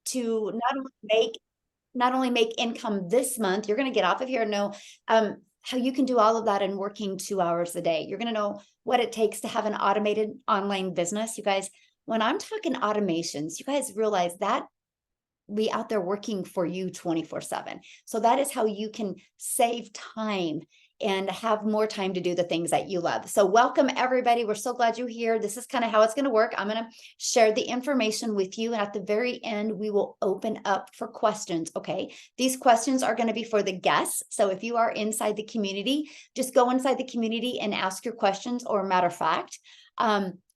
to not only make income this month, you're going to get off of here and know how you can do all of that in working 2 hours a day. You're going to know what it takes to have an automated online business. You guys, when I'm talking automations, you guys realize that we out there working for you 24/7. So that is how you can save time and have more time to do the things that you love. So welcome everybody. We're so glad you're here. This is kind of how it's going to work. I'm going to share the information with you. And at the very end, we will open up for questions. Okay. These questions are going to be for the guests. So if you are inside the community, just go inside the community and ask your questions, or matter of fact,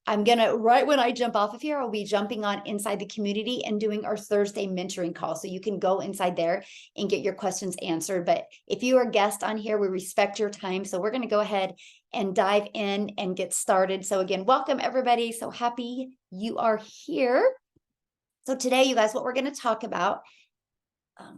I'm going to, right when I jump off of here, I'll be jumping on inside the community and doing our Thursday mentoring call. So you can go inside there and get your questions answered. But if you are a guest on here, we respect your time. So we're going to go ahead and dive in and get started. So again, welcome everybody. So happy you are here. So today, you guys, what we're going to talk about,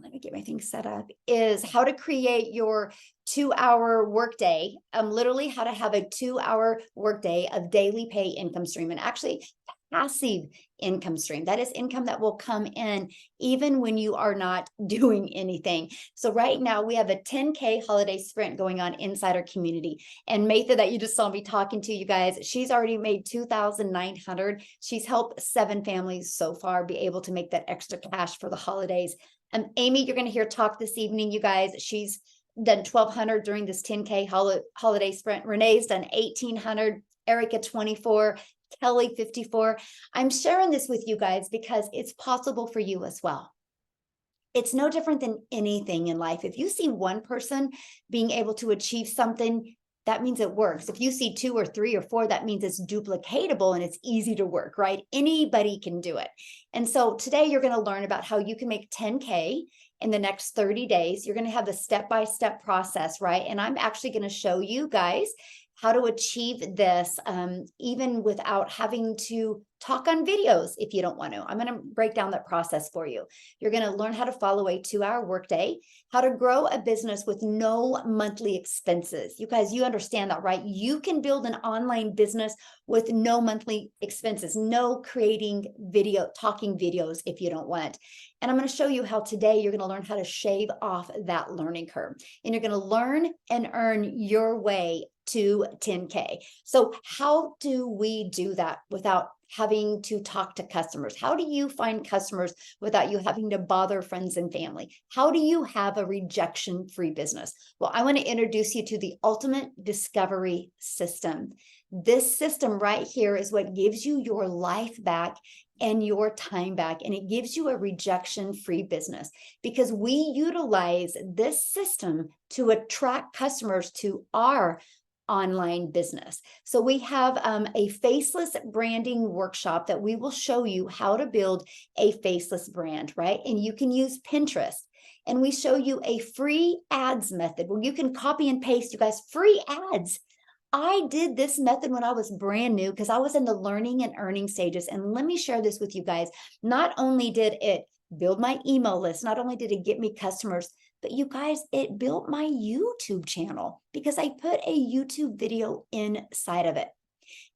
let me get my thing set up, is how to create your 2-hour workday. Literally how to have a 2-hour workday of daily pay income stream, and actually passive income stream. That is income that will come in even when you are not doing anything. So right now we have a 10K holiday sprint going on inside our community. And Matha, that you just saw me talking to, you guys, she's already made 2,900. She's helped 7 families so far be able to make that extra cash for the holidays. Amy, you're going to hear talk this evening, you guys. She's done 1,200 during this 10K holiday sprint. Renee's done 1,800. Erica 24. Kelly 54. I'm sharing this with you guys because it's possible for you as well. It's no different than anything in life. If you see one person being able to achieve something, that means it works. If you see 2 or 3 or 4, that means it's duplicatable and it's easy to work, right? Anybody can do it. And so today you're going to learn about how you can make 10K in the next 30 days. You're going to have the step-by-step process, right? And I'm actually going to show you guys how to achieve this even without having to talk on videos if you don't want to. I'm going to break down that process for you. You're going to learn how to follow a 2-hour workday, how to grow a business with no monthly expenses. You guys, you understand that, right? You can build an online business with no monthly expenses, no creating talking videos if you don't want. And I'm going to show you how today you're going to learn how to shave off that learning curve. And you're going to learn and earn your way to 10K. So how do we do that without having to talk to customers? How do you find customers without you having to bother friends and family? How do you have a rejection-free business? Well, I want to introduce you to the ultimate discovery system. This system right here is what gives you your life back and your time back, and it gives you a rejection-free business because we utilize this system to attract customers to our online business. So we have a faceless branding workshop that we will show you how to build a faceless brand, right? And you can use Pinterest. And we show you a free ads method where you can copy and paste, you guys, free ads. I did this method when I was brand new because I was in the learning and earning stages. And let me share this with you guys. Not only did it build my email list, not only did it get me customers, but you guys, it built my YouTube channel because I put a YouTube video inside of it.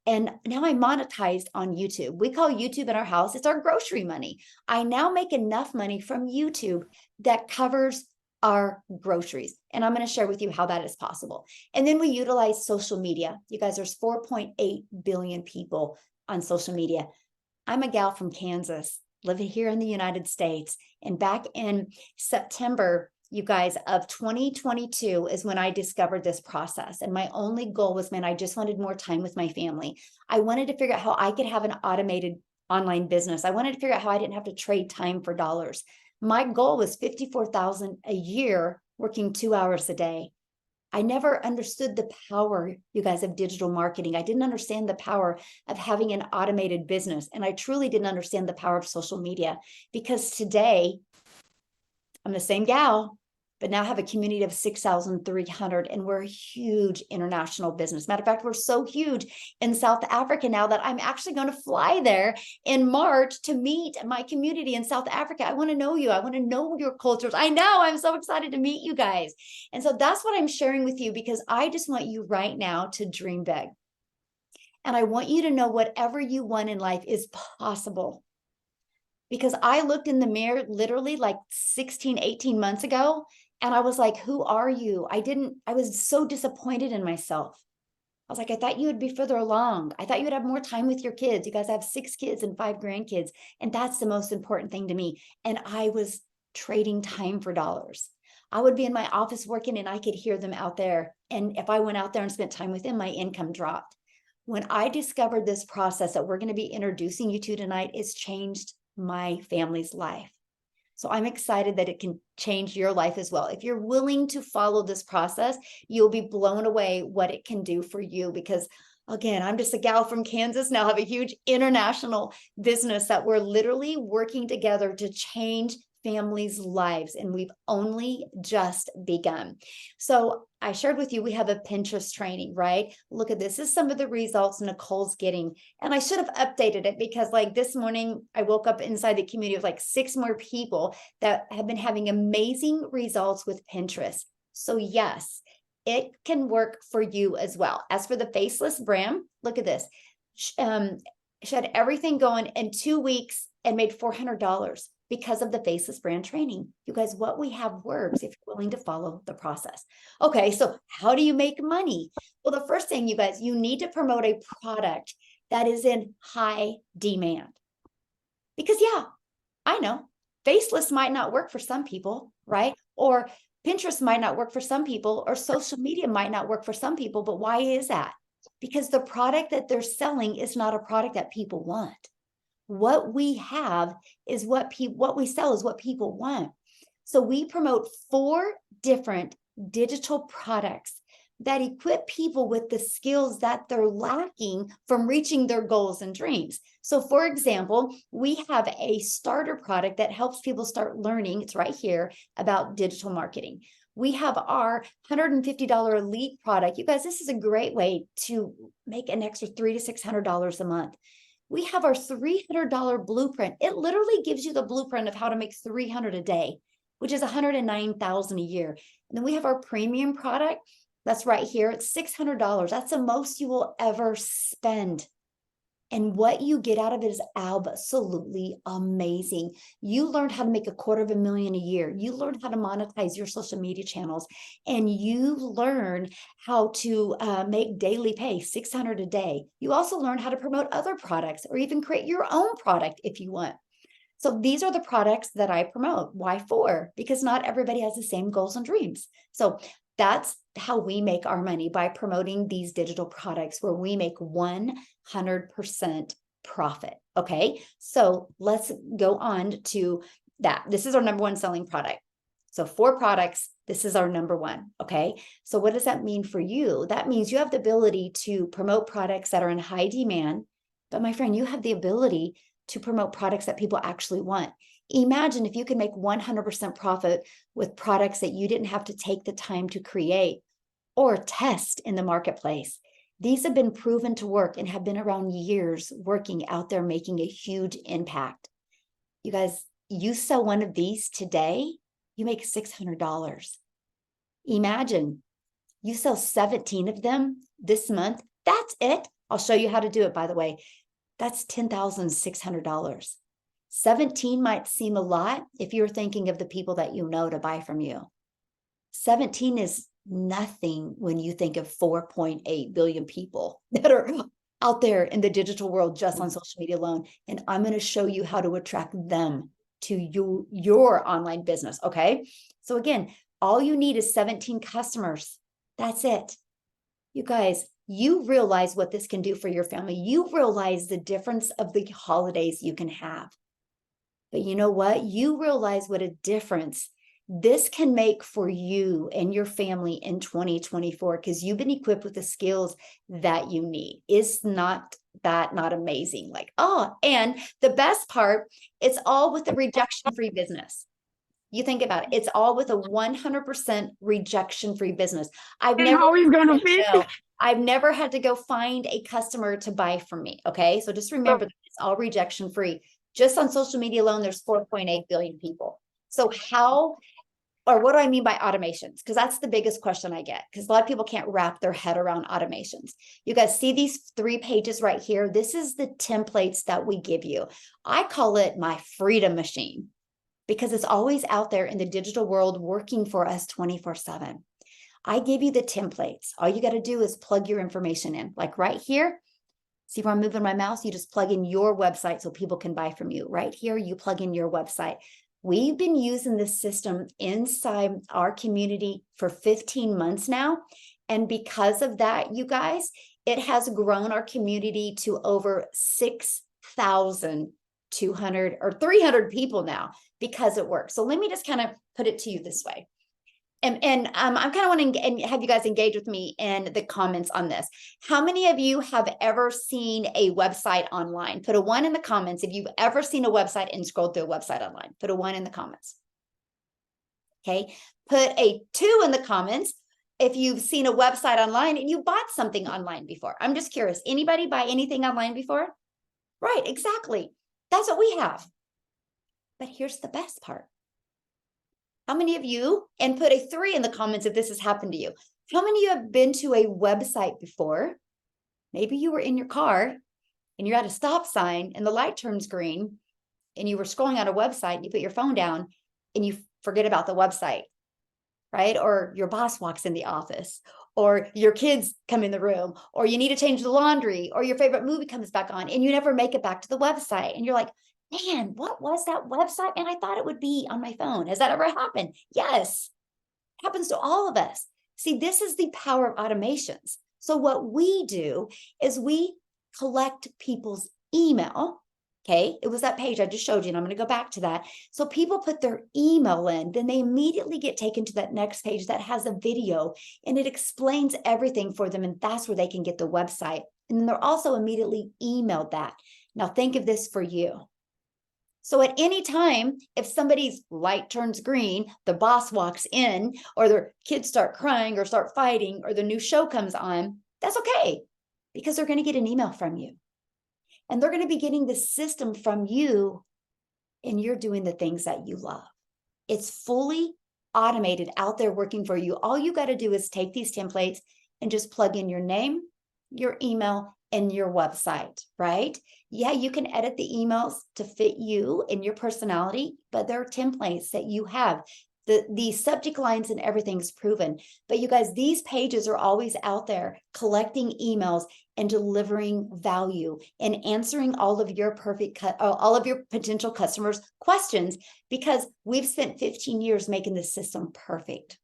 And now I'm monetized on YouTube. We call YouTube in our house, it's our grocery money. I now make enough money from YouTube that covers our groceries. And I'm going to share with you how that is possible. And then we utilize social media. You guys, there's 4.8 billion people on social media. I'm a gal from Kansas, living here in the United States. And back in September, you guys, of 2022 is when I discovered this process. And my only goal was, man, I just wanted more time with my family. I wanted to figure out how I could have an automated online business. I wanted to figure out how I didn't have to trade time for dollars. My goal was $54,000 a year working 2 hours a day. I never understood the power, you guys, of digital marketing. I didn't understand the power of having an automated business. And I truly didn't understand the power of social media because today I'm the same gal, but now have a community of 6,300 and we're a huge international business. Matter of fact, we're so huge in South Africa now that I'm actually going to fly there in March to meet my community in South Africa. I want to know you. I want to know your cultures. I know, I'm so excited to meet you guys. And so that's what I'm sharing with you because I just want you right now to dream big. And I want you to know whatever you want in life is possible. because I looked in the mirror literally like 16, 18 months ago, and I was like, who are you? I was so disappointed in myself. I was like, I thought you would be further along. I thought you would have more time with your kids. You guys have 6 kids and 5 grandkids. And that's the most important thing to me. And I was trading time for dollars. I would be in my office working and I could hear them out there. And if I went out there and spent time with them, my income dropped. When I discovered this process that we're going to be introducing you to tonight, it's changed my family's life. So I'm excited that it can change your life as well. If you're willing to follow this process, you'll be blown away what it can do for you, because again, I'm just a gal from Kansas now, have a huge international business that we're literally working together to change families' lives, and we've only just begun. So I shared with you, we have a Pinterest training, right? Look at this. This is some of the results Nicole's getting. And I should have updated it because like this morning, I woke up inside the community of like 6 more people that have been having amazing results with Pinterest. So yes, it can work for you as well. As for the Faceless brand, look at this. She had everything going in 2 weeks and made $400 because of the Faceless brand training. You guys, what we have works if you're willing to follow the process. Okay, so how do you make money? Well, the first thing, you guys, you need to promote a product that is in high demand. Because yeah, I know Faceless might not work for some people, right? Or Pinterest might not work for some people, or social media might not work for some people. But why is that? Because the product that they're selling is not a product that people want. What we have is what we sell is what people want. So we promote 4 different digital products that equip people with the skills that they're lacking from reaching their goals and dreams. So for example, we have a starter product that helps people start learning, it's right here, about digital marketing. We have our $150 elite product. You guys, this is a great way to make an extra $300 to $600 a month. We have our $300 blueprint. It literally gives you the blueprint of how to make 300 a day, which is 109,000 a year. And then we have our premium product. That's right here. It's $600. That's the most you will ever spend. And what you get out of it is absolutely amazing. You learned how to make $250,000 a year. You learned how to monetize your social media channels, and you learn how to make daily pay, $600 a day. You also learn how to promote other products or even create your own product if you want. So these are the products that I promote. Why 4? Because not everybody has the same goals and dreams. So that's how we make our money, by promoting these digital products where we make 100% profit. Okay, so let's go on to that. This is our number 1 selling product. So 4 products, this is our number 1. Okay, so what does that mean for you? That means you have the ability to promote products that are in high demand, but my friend, you have the ability to promote products that people actually want. Imagine if you could make 100% profit with products that you didn't have to take the time to create or test in the marketplace. These have been proven to work and have been around years, working out there, making a huge impact. You guys, you sell one of these today, you make $600. Imagine you sell 17 of them this month. That's it. I'll show you how to do it, by the way. That's $10,600. 17 might seem a lot if you're thinking of the people that you know to buy from you. 17 is nothing when you think of 4.8 billion people that are out there in the digital world just on social media alone. And I'm going to show you how to attract them to your online business. Okay. So again, all you need is 17 customers. That's it. You guys, you realize what this can do for your family. You realize the difference of the holidays you can have. But you know what? You realize what a difference this can make for you and your family in 2024, because you've been equipped with the skills that you need. Is not that not amazing? Like, oh, and the best part, it's all with a rejection-free business. You think about it, it's all with a 100% rejection-free business. I've never had to go find a customer to buy from me. Okay, so just remember that it's all rejection-free. Just on social media alone, there's 4.8 billion people. So how or what do I mean by automations? Because that's the biggest question I get, because a lot of people can't wrap their head around automations. You guys see these 3 pages right here? This is the templates that we give you. I call it my freedom machine because it's always out there in the digital world working for us 24/7. I give you the templates. All you got to do is plug your information in. Like right here, see where I'm moving my mouse? You just plug in your website so people can buy from you. Right here, you plug in your website. We've been using this system inside our community for 15 months now. And because of that, you guys, it has grown our community to over 6,200 or 300 people now because it works. So let me just kind of put it to you this way. And I'm kind of wanting to have you guys engage with me in the comments on this. How many of you have ever seen a website online? Put a 1 in the comments if you've ever seen a website and scrolled through a website online. Put a 1 in the comments. Okay. Put a 2 in the comments if you've seen a website online and you bought something online before. I'm just curious. Anybody buy anything online before? Right, exactly. That's what we have. But here's the best part. How many of you, and put a 3 in the comments if this has happened to you. How many of you have been to a website before? Maybe you were in your car and you're at a stop sign and the light turns green and you were scrolling on a website and you put your phone down and you forget about the website, right? Or your boss walks in the office, or your kids come in the room, or you need to change the laundry, or your favorite movie comes back on and you never make it back to the website. And you're like, man, what was that website? And I thought it would be on my phone. Has that ever happened? Yes, it happens to all of us. See, this is the power of automations. So what we do is we collect people's email. Okay, it was that page I just showed you, and I'm going to go back to that. So people put their email in, then they immediately get taken to that next page that has a video, and it explains everything for them, and that's where they can get the website. And then they're also immediately emailed that. Now think of this for you. So at any time, if somebody's light turns green, the boss walks in, or their kids start crying or start fighting, or the new show comes on, that's okay, because they're going to get an email from you. And they're going to be getting the system from you, and you're doing the things that you love. It's fully automated out there working for you. All you got to do is take these templates and just plug in your name, your email, and your website, right? Yeah, you can edit the emails to fit you and your personality, but there are templates that you have. The subject lines and everything's proven. But you guys, these pages are always out there collecting emails and delivering value and answering all of your all of your potential customers' questions, because we've spent 15 years making this system perfect.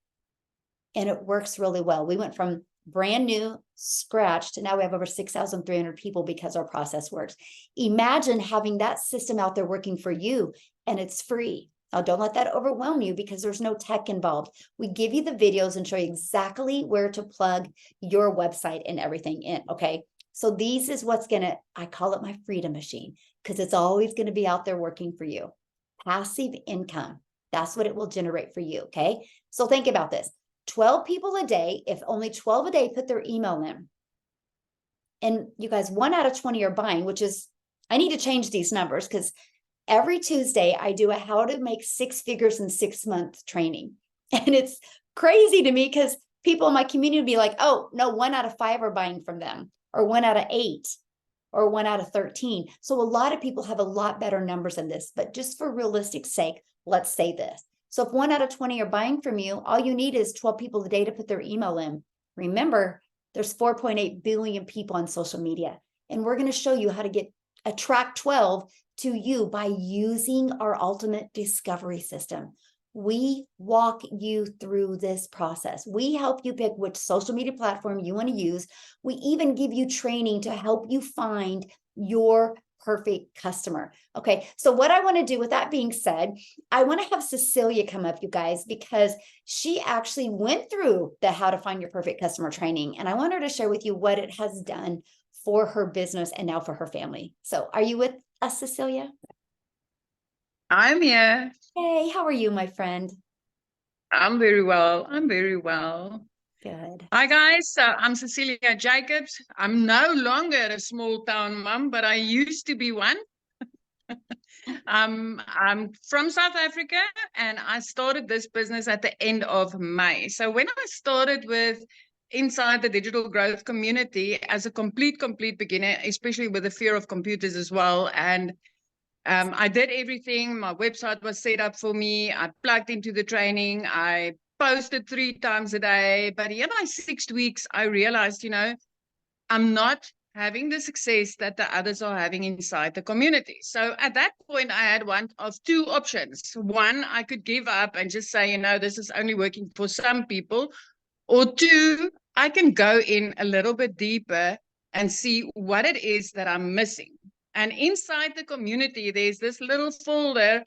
And it works really well. We went from brand new, scratch, to now we have over 6,300 people because our process works. Imagine having that system out there working for you, and it's free. Now, don't let that overwhelm you because there's no tech involved. We give you the videos and show you exactly where to plug your website and everything in, okay? So this is what's I call it my freedom machine, because it's always gonna be out there working for you. Passive income, that's what it will generate for you, okay? So think about this. 12 people a day, if only 12 a day put their email in, and you guys, 1 out of 20 are buying, which is, I need to change these numbers, because every Tuesday I do a how to make 6 figures in 6 months training. And it's crazy to me because people in my community be like, oh, no, 1 out of 5 are buying from them, or 1 out of 8, or 1 out of 13. So a lot of people have a lot better numbers than this, but just for realistic sake, let's say this. So if 1 out of 20 are buying from you, all you need is 12 people a day to put their email in. Remember, there's 4.8 billion people on social media, and we're going to show you how to attract 12 to you by using our ultimate discovery system. We walk you through this process. We help you pick which social media platform you want to use. We even give you training to help you find your perfect customer. Okay, so what I want to do with that being said, I want to have Cecilia come up, you guys, because she actually went through the How to Find Your Perfect Customer training, and I want her to share with you what it has done for her business and now for her family. So are you with us, Cecilia? I'm here. Hey, how are you, my friend? I'm very well. I'm very well. Good. Hi, guys. I'm Cecilia Jacobs. I'm no longer a small town mom, but I used to be one. I'm from South Africa, and I started this business at the end of May. So when I started with inside the digital growth community as a complete beginner, especially with the fear of computers as well. And I did everything. My website was set up for me. I plugged into the training. I posted 3 times a day. But here by 6 weeks, I realized, I'm not having the success that the others are having inside the community. So at that point, I had one of 2 options. One, I could give up and just say, this is only working for some people. Or 2, I can go in a little bit deeper and see what it is that I'm missing. And inside the community, there's this little folder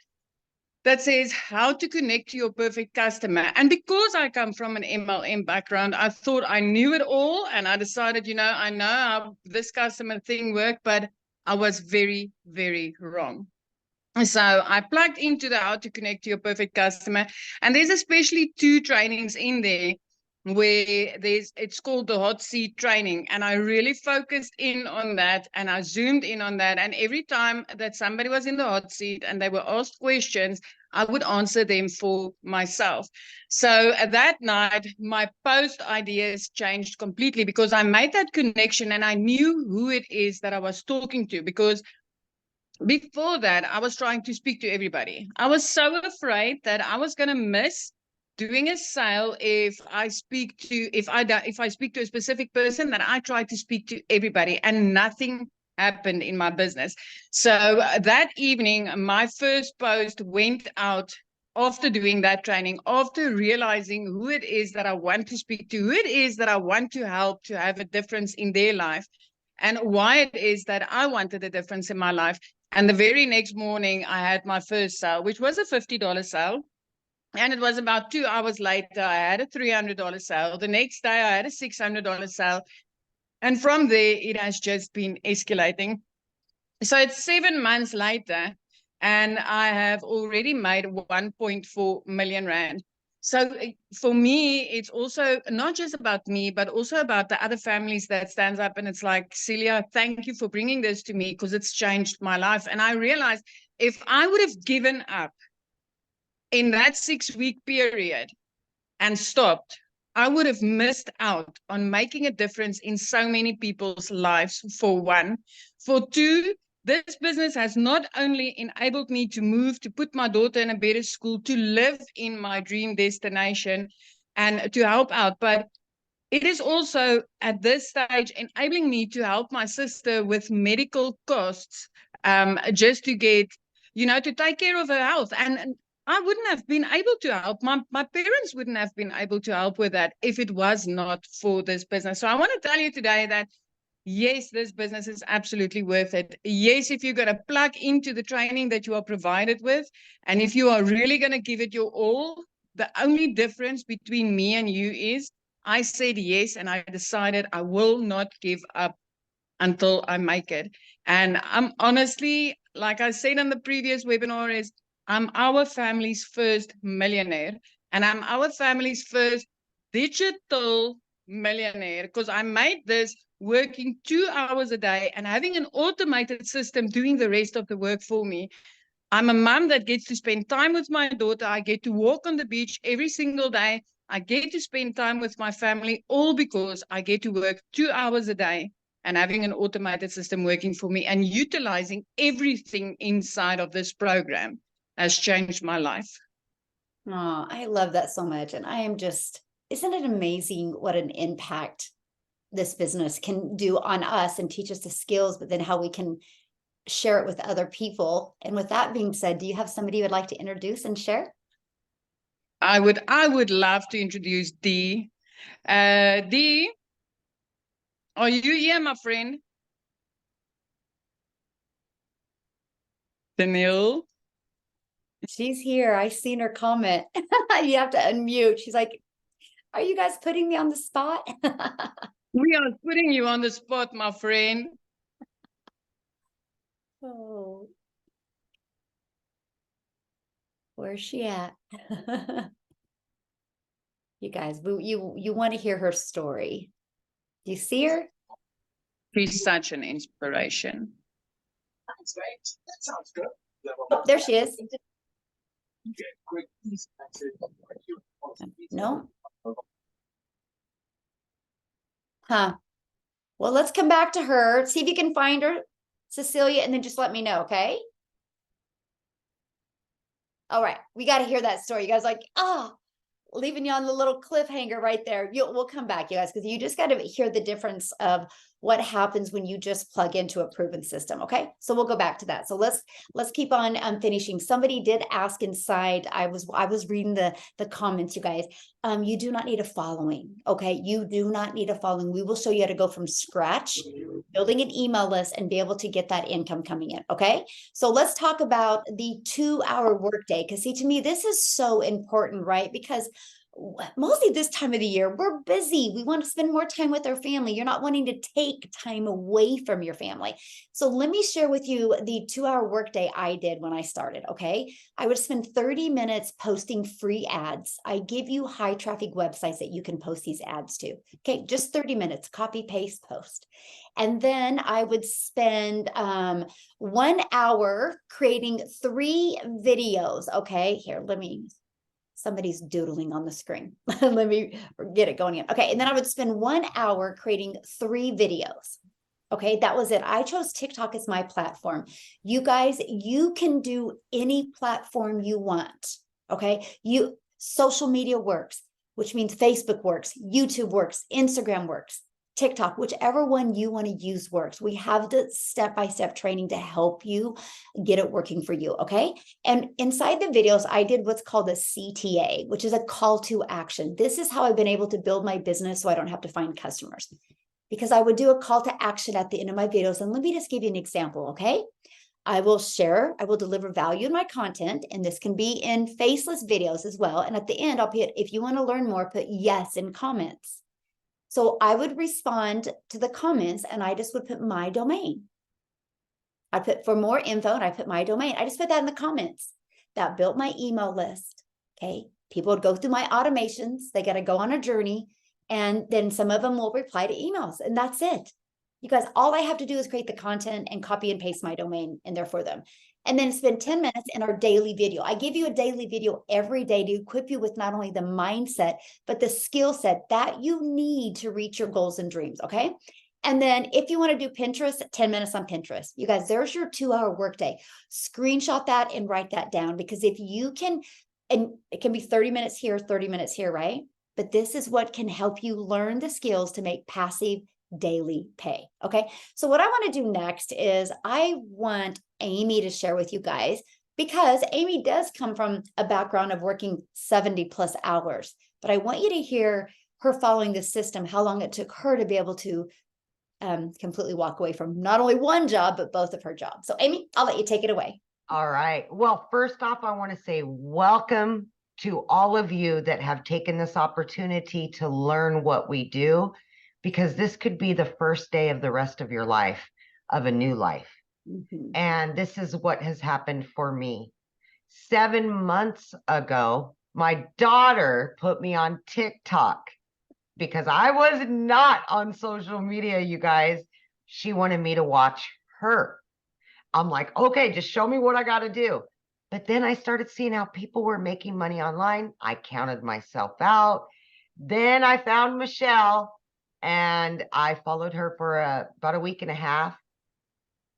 that says how to connect to your perfect customer. And because I come from an MLM background, I thought I knew it all. And I decided, I know how this customer thing worked, but I was very, very wrong. So I plugged into the how to connect to your perfect customer. And there's especially 2 trainings in there where it's called the hot seat training. And I really focused in on that, and I zoomed in on that. And every time that somebody was in the hot seat and they were asked questions, I would answer them for myself. So at that night, my post ideas changed completely because I made that connection and I knew who it is that I was talking to. Because before that, I was trying to speak to everybody. I was so afraid that I was going to miss doing a sale if I speak to a specific person, that I tried to speak to everybody, and nothing happened in my business. So that evening, my first post went out after doing that training, after realizing who it is that I want to speak to, who it is that I want to help to have a difference in their life, and why it is that I wanted a difference in my life. And the very next morning, I had my first sale, which was a $50 sale. And it was about 2 hours later, I had a $300 sale. The next day, I had a $600 sale. And from there, it has just been escalating. So it's 7 months later, and I have already made 1.4 million rand. So for me, it's also not just about me, but also about the other families that stands up and it's like, Celia, thank you for bringing this to me because it's changed my life. And I realized if I would have given up in that 6-week period and stopped, I would have missed out on making a difference in so many people's lives, for one. For 2, this business has not only enabled me to move, to put my daughter in a better school, to live in my dream destination and to help out, but it is also at this stage enabling me to help my sister with medical costs, just to get, to take care of her health. And I wouldn't have been able to help. My parents wouldn't have been able to help with that if it was not for this business. So I want to tell you today that yes, this business is absolutely worth it. Yes, if you're going to plug into the training that you are provided with, and if you are really going to give it your all, the only difference between me and you is I said yes, and I decided I will not give up until I make it. And I'm honestly, like I said in the previous webinar, is I'm our family's first millionaire, and I'm our family's first digital millionaire because I made this working 2 hours a day and having an automated system doing the rest of the work for me. I'm a mom that gets to spend time with my daughter. I get to walk on the beach every single day. I get to spend time with my family, all because I get to work 2 hours a day and having an automated system working for me and utilizing everything inside of this program has changed my life. Oh, I love that so much. And I am just, isn't it amazing what an impact this business can do on us and teach us the skills, but then how we can share it with other people. And with that being said, do you have somebody you would like to introduce and share? I would love to introduce Dee. Dee, are you here, my friend? Danielle? She's here. I seen her comment. You have to unmute. She's like, are you guys putting me on the spot? We are putting you on the spot, my friend. Oh, where's she at? You guys, you want to hear her story. Do you see her? She's such an inspiration. That's great. That sounds good. Oh, there she is. Okay, quick. No. Huh. Well, let's come back to her. See if you can find her, Cecilia, and then just let me know, okay? All right. We got to hear that story. You guys like, leaving you on the little cliffhanger right there. We'll come back, you guys, because you just got to hear the difference of what happens when you just plug into a proven system. Okay, so we'll go back to that. So let's keep on finishing. Somebody did ask inside. I was reading the comments, you guys. You do not need a following. Okay, you do not need a following. We will show you how to go from scratch, building an email list, and be able to get that income coming in. Okay, so let's talk about the 2-hour workday. Because see, to me, this is so important, right? Because mostly this time of the year, we're busy. We want to spend more time with our family. You're not wanting to take time away from your family. So let me share with you the 2-hour workday I did when I started. Okay. I would spend 30 minutes posting free ads. I give you high traffic websites that you can post these ads to. Okay. Just 30 minutes, copy, paste, post. And then I would spend 1 hour creating 3 videos. Okay. Here, somebody's doodling on the screen. Let me get it going again. Okay. And then I would spend 1 hour creating 3 videos. Okay. That was it. I chose TikTok as my platform. You guys, you can do any platform you want. Okay. Social media works, which means Facebook works, YouTube works, Instagram works, TikTok, whichever one you want to use works. We have the step-by-step training to help you get it working for you. Okay. And inside the videos, I did what's called a CTA, which is a call to action. This is how I've been able to build my business so I don't have to find customers, because I would do a call to action at the end of my videos. And let me just give you an example. Okay. I will deliver value in my content, and this can be in faceless videos as well. And at the end, I'll put, if you want to learn more, put yes in comments. So I would respond to the comments and I just would put my domain. I put for more info and I put my domain. I just put that in the comments. That built my email list. Okay. People would go through my automations. They got to go on a journey. And then some of them will reply to emails. And that's it. You guys, all I have to do is create the content and copy and paste my domain in there for them. And then spend 10 minutes in our daily video. I give you a daily video every day to equip you with not only the mindset, but the skill set that you need to reach your goals and dreams. Okay. And then if you want to do Pinterest, 10 minutes on Pinterest. You guys, there's your 2-hour workday. Screenshot that and write that down, because if you can, and it can be 30 minutes here, 30 minutes here, right? But this is what can help you learn the skills to make passive daily pay. Okay. So what I want to do next is I want Amy to share with you guys, because Amy does come from a background of working 70 plus hours, but I want you to hear her following the system, how long it took her to be able to completely walk away from not only one job, but both of her jobs. So Amy, I'll let you take it away. All right. Well, first off, I want to say welcome to all of you that have taken this opportunity to learn what we do, because this could be the first day of the rest of your life, of a new life. Mm-hmm. And this is what has happened for me. 7 months ago, my daughter put me on TikTok because I was not on social media, you guys. She wanted me to watch her. I'm like, okay, just show me what I got to do. But then I started seeing how people were making money online. I counted myself out. Then I found Michelle, and I followed her for about a week and a half.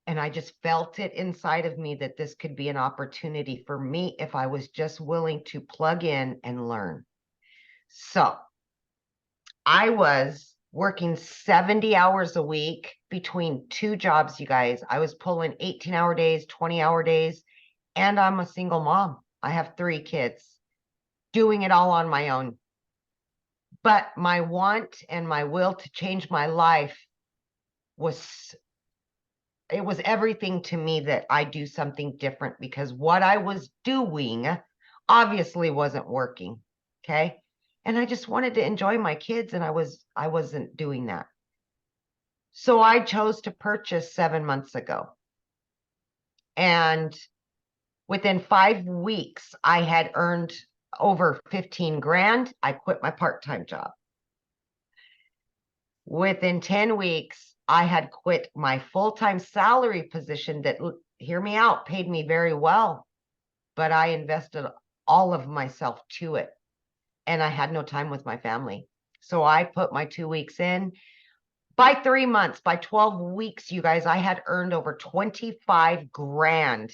And I just felt it inside of me that this could be an opportunity for me if I was just willing to plug in and learn. So I was working 70 hours a week between 2 jobs, you guys. I was pulling 18-hour days, 20-hour days, and I'm a single mom. I have 3 kids, doing it all on my own. But my want and my will to change my life was everything to me, that I do something different, because what I was doing obviously wasn't working. Okay. And I just wanted to enjoy my kids, and I wasn't doing that. So I chose to purchase 7 months ago. And within 5 weeks, I had earned over 15 grand. I quit my part-time job. Within 10 weeks, I had quit my full-time salary position that, hear me out, paid me very well, but I invested all of myself to it. And I had no time with my family. So I put my 2 weeks in. By 3 months, by 12 weeks, you guys, I had earned over 25 grand,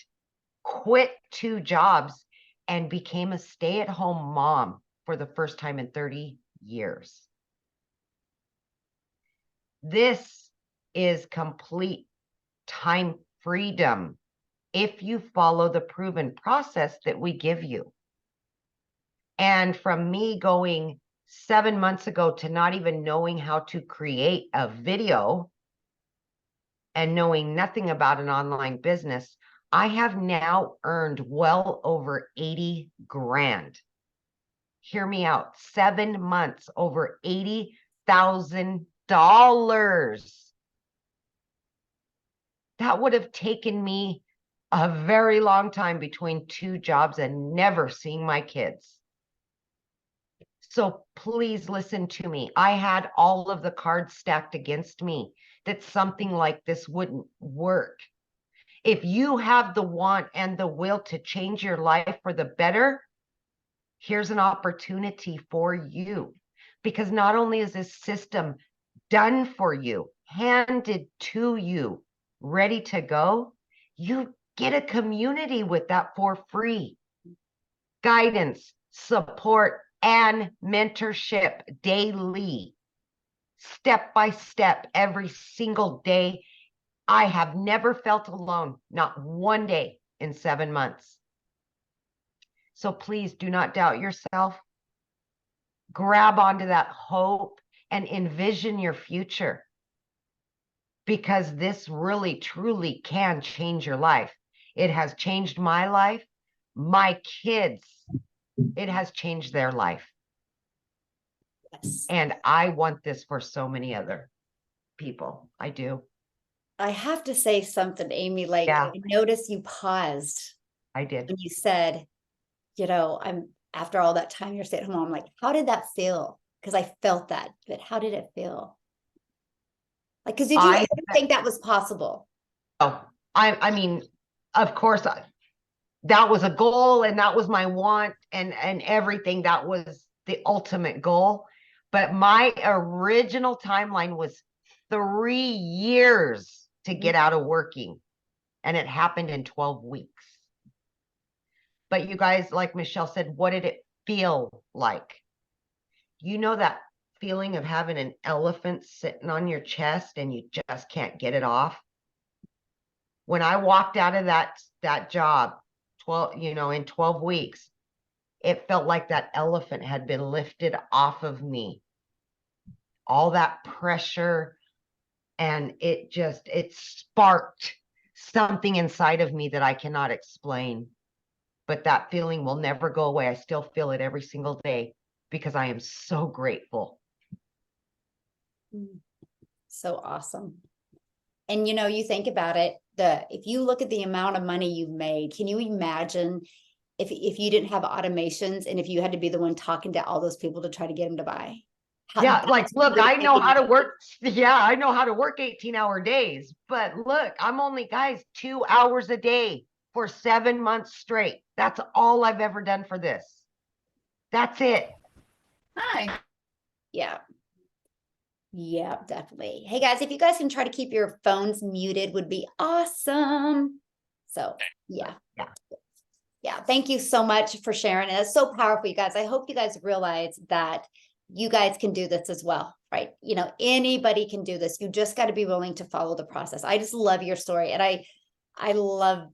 quit 2 jobs, and became a stay-at-home mom for the first time in 30 years. This is complete time freedom if you follow the proven process that we give you. And from me going 7 months ago to not even knowing how to create a video and knowing nothing about an online business, I have now earned well over 80 grand. Hear me out. 7 months, over $80,000. That would have taken me a very long time between 2 jobs and never seeing my kids. So please listen to me. I had all of the cards stacked against me that something like this wouldn't work. If you have the want and the will to change your life for the better, here's an opportunity for you. Because not only is this system done for you, handed to you, ready to go, you get a community with that for free. Guidance, support, and mentorship daily, step by step, every single day. I have never felt alone, not one day in 7 months. So please do not doubt yourself. Grab onto that hope and envision your future, because this really, truly can change your life. It has changed my life, my kids. It has changed their life. Yes. And I want this for so many other people. I do. I have to say something, Amy, like Yeah. I noticed you paused I did. when you said, I'm after all that time you're staying at home, I'm like, how did that feel? Because I felt that, but how did it feel? Like, because did you I ever think that was possible? Oh, I mean, of course, that was a goal and that was my want and everything. That was the ultimate goal. But my original timeline was 3 years to get out of working. And it happened in 12 weeks. But you guys, like Michelle said, what did it feel like? You know that feeling of having an elephant sitting on your chest and you just can't get it off? When I walked out of that job, in 12 weeks, it felt like that elephant had been lifted off of me. All that pressure, and it sparked something inside of me that I cannot explain. But that feeling will never go away. I still feel it every single day because I am so grateful. So awesome. And you think about it, if you look at the amount of money you've made, can you imagine if you didn't have automations and if you had to be the one talking to all those people to try to get them to buy? Yeah, like, look, I know how to work. Yeah, I know how to work 18-hour days. But look, I'm only, guys, 2 hours a day for 7 months straight. That's all I've ever done for this. That's it. Hi. Yeah. Yeah, definitely. Hey guys, if you guys can try to keep your phones muted would be awesome. So yeah. Thank you so much for sharing. And it's so powerful, you guys. I hope you guys realize that you guys can do this as well, right? Anybody can do this. You just got to be willing to follow the process. I just love your story. And I love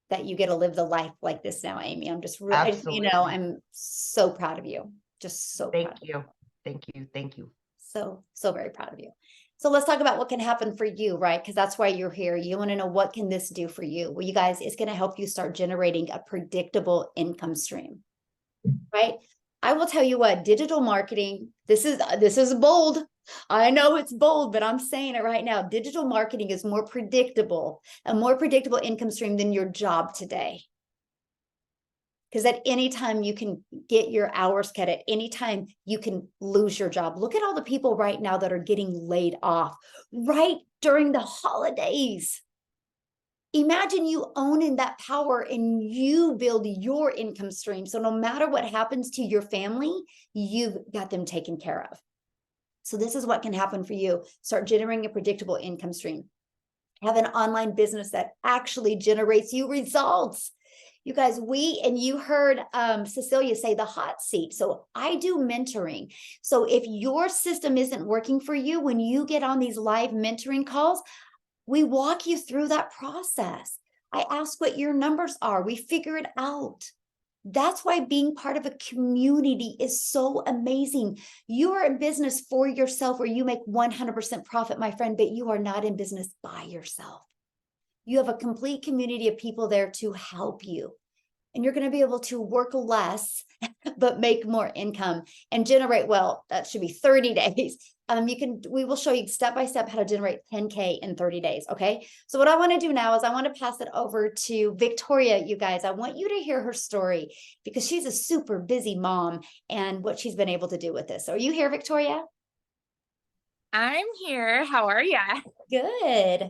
that you get to live the life like this now, Amy. I'm just really, I'm so proud of you. Just so proud. Thank you. So very proud of you. So let's talk about what can happen for you, right? Because that's why you're here. You want to know, what can this do for you? Well, you guys, it's going to help you start generating a predictable income stream, right? I will tell you what, digital marketing, this is bold. I know it's bold, but I'm saying it right now. Digital marketing is a more predictable income stream than your job today. Because at any time you can get your hours cut, at any time you can lose your job. Look at all the people right now that are getting laid off right during the holidays. Imagine you owning that power and you build your income stream. So no matter what happens to your family, you've got them taken care of. So this is what can happen for you. Start generating a predictable income stream. Have an online business that actually generates you results. You guys, you heard Cecilia say the hot seat. So I do mentoring. So if your system isn't working for you, when you get on these live mentoring calls, we walk you through that process. I ask what your numbers are. We figure it out. That's why being part of a community is so amazing. You are in business for yourself where you make 100% profit, my friend, but you are not in business by yourself. You have a complete community of people there to help you. And you're going to be able to work less, but make more income and generate, well, that should be 30 days. We will show you step by step how to generate 10K in 30 days. Okay. So what I want to do now is I want to pass it over to Victoria, you guys. I want you to hear her story because she's a super busy mom and what she's been able to do with this. So are you here, Victoria? I'm here. How are ya? Good.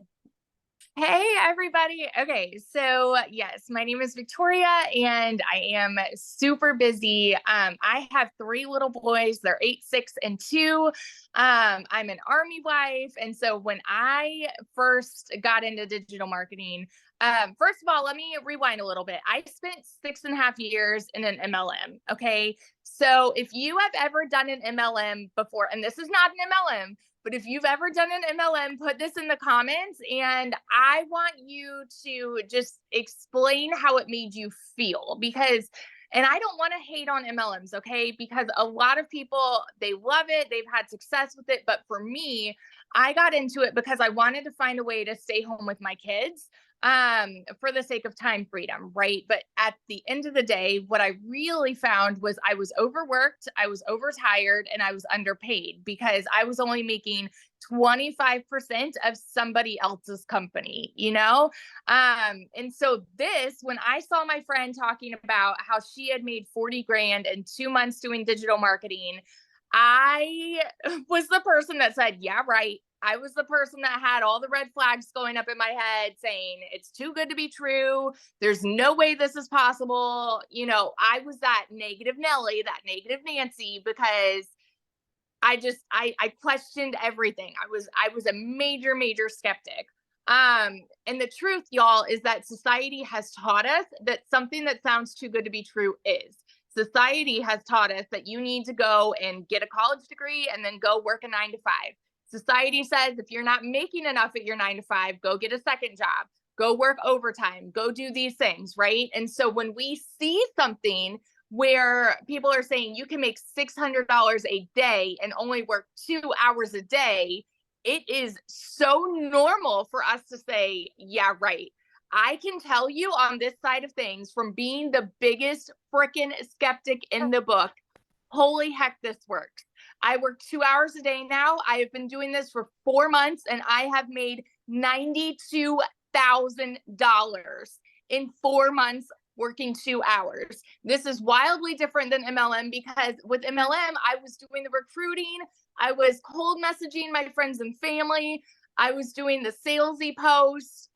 Hey, everybody. Okay, so yes, my name is Victoria and I am super busy. I have 3 little boys. They're 8, 6, and 2. I'm an Army wife. And so when I first got into digital marketing, first of all, let me rewind a little bit. I spent 6.5 years in an MLM. Okay. So if you have ever done an MLM before, and this is not an MLM, but if you've ever done an MLM, put this in the comments. And I want you to just explain how it made you feel because, and I don't want to hate on MLMs, okay? Because a lot of people, they love it. They've had success with it. But for me, I got into it because I wanted to find a way to stay home with my kids for the sake of time freedom, right? But at the end of the day, what I really found was I was overworked, I was overtired, and I was underpaid because I was only making 25% of somebody else's company, you know? And so when I saw my friend talking about how she had made 40 grand in 2 months doing digital marketing, I was the person that said, yeah, right. I was the person that had all the red flags going up in my head saying, it's too good to be true. There's no way this is possible. You know, I was that negative Nelly, that negative Nancy, because I questioned everything. I was a major, major skeptic. And the truth, y'all, is that society has taught us that something that sounds too good to be true is. Society has taught us that you need to go and get a college degree and then go work a 9 to 5. Society says if you're not making enough at your 9 to 5, go get a second job, go work overtime, go do these things, right? And so when we see something where people are saying you can make $600 a day and only work 2 hours a day, it is so normal for us to say, yeah, right. I can tell you on this side of things, from being the biggest freaking skeptic in the book, holy heck, this works. I work 2 hours a day now. I have been doing this for 4 months and I have made $92,000 in 4 months working 2 hours. This is wildly different than MLM because with MLM, I was doing the recruiting. I was cold messaging my friends and family. I was doing the salesy posts,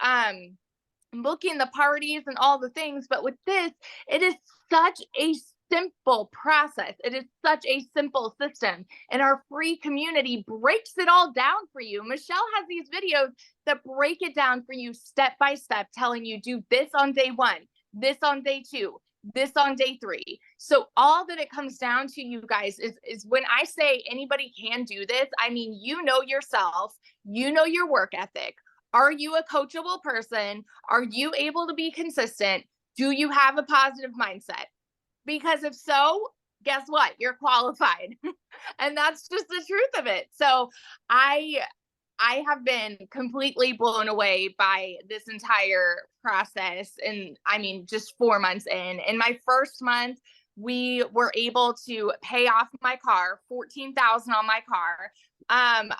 booking the parties and all the things. But with this, it is such a simple process. It is such a simple system. And our free community breaks it all down for you. Michelle has these videos that break it down for you step by step, telling you do this on day 1, this on day 2, this on day 3. So all that it comes down to, you guys, is when I say anybody can do this, I mean, you know yourself, you know your work ethic. Are you a coachable person? Are you able to be consistent? Do you have a positive mindset? Because if so, guess what? You're qualified. And that's just the truth of it. So I have been completely blown away by this entire process. And I mean, just 4 months in my first month, we were able to pay off my car, $14,000 on my car.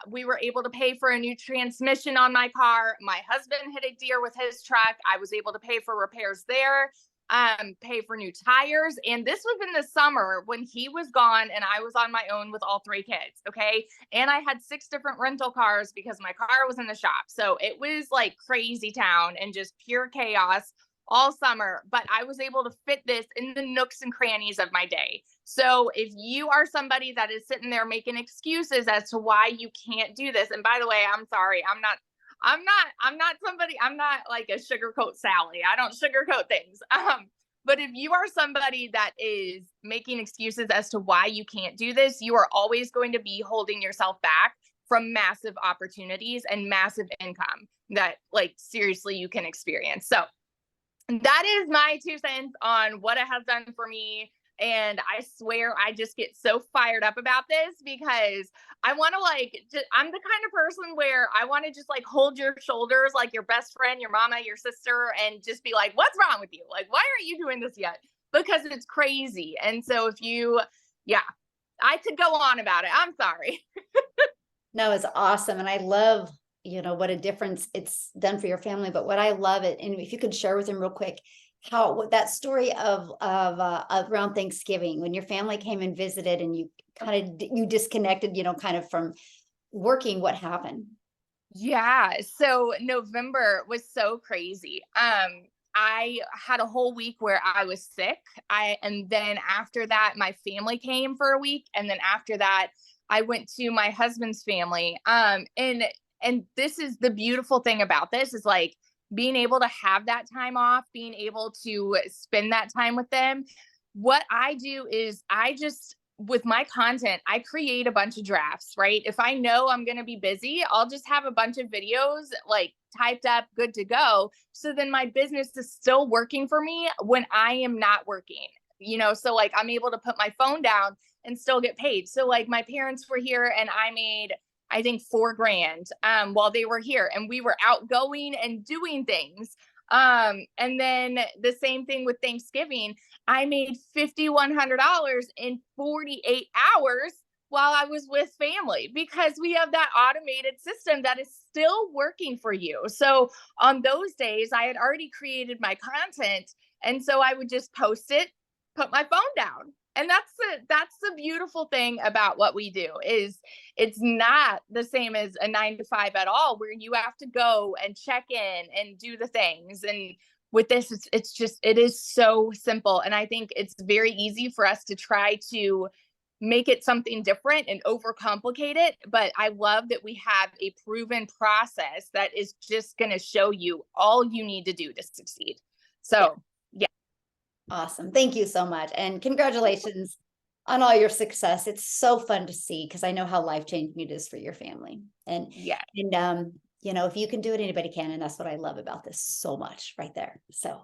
We were able to pay for a new transmission on my car. My husband hit a deer with his truck. I was able to pay for repairs there. pay for new tires. And this was in the summer when he was gone and I was on my own with all 3 kids. Okay. And I had 6 different rental cars because my car was in the shop. So it was like crazy town and just pure chaos all summer, but I was able to fit this in the nooks and crannies of my day. So if you are somebody that is sitting there making excuses as to why you can't do this, and by the way, I'm sorry, I'm not like a sugarcoat Sally. I don't sugarcoat things. But if you are somebody that is making excuses as to why you can't do this, you are always going to be holding yourself back from massive opportunities and massive income that, like, seriously you can experience. So that is my 2 cents on what it has done for me. And I swear I just get so fired up about this because I want to I'm the kind of person where I want to just like hold your shoulders like your best friend, your mama, your sister, and just be like, what's wrong with you? Like, why aren't you doing this yet? Because it's crazy. And so I could go on about it. I'm sorry. No, it's awesome. And I love, what a difference it's done for your family. But what I love it, and if you could share with them real quick, what that story of around Thanksgiving when your family came and visited and you you disconnected, kind of from working, what happened? Yeah. So November was so crazy. I had a whole week where I was sick. And then after that, my family came for a week. And then after that, I went to my husband's family. And this is the beautiful thing about this is like being able to have that time off, being able to spend that time with them. What I do is with my content, I create a bunch of drafts, right? If I know I'm going to be busy, I'll just have a bunch of videos like typed up, good to go. So then my business is still working for me when I am not working, so like I'm able to put my phone down and still get paid. So like my parents were here and I made, I think, $4,000 while they were here and we were outgoing and doing things. And then the same thing with Thanksgiving, I made $5,100 in 48 hours while I was with family because we have that automated system that is still working for you. So on those days, I had already created my content. And so I would just post it, put my phone down. And that's the beautiful thing about what we do is it's not the same as a 9-to-5 at all, where you have to go and check in and do the things. And with this, it is so simple. And I think it's very easy for us to try to make it something different and overcomplicate it. But I love that we have a proven process that is just going to show you all you need to do to succeed. So awesome. Thank you so much. And congratulations on all your success. It's so fun to see because I know how life-changing it is for your family. And if you can do it, anybody can. And that's what I love about this so much right there. So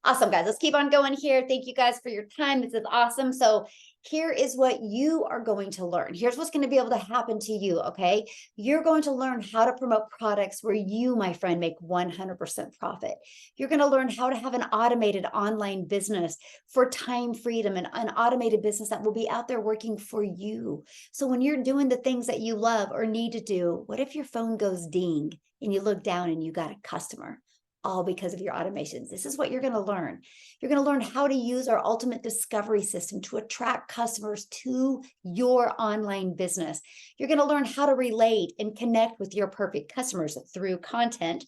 awesome, guys. Let's keep on going here. Thank you guys for your time. This is awesome. So here is what you are going to learn. Here's what's going to be able to happen to you. Okay. You're going to learn how to promote products where you, my friend, make 100% profit. You're going to learn how to have an automated online business for time freedom and an automated business that will be out there working for you. So when you're doing the things that you love or need to do, what if your phone goes ding and you look down and you got a customer? All because of your automations. This is what you're going to learn. You're going to learn how to use our ultimate discovery system to attract customers to your online business. You're going to learn how to relate and connect with your perfect customers through content.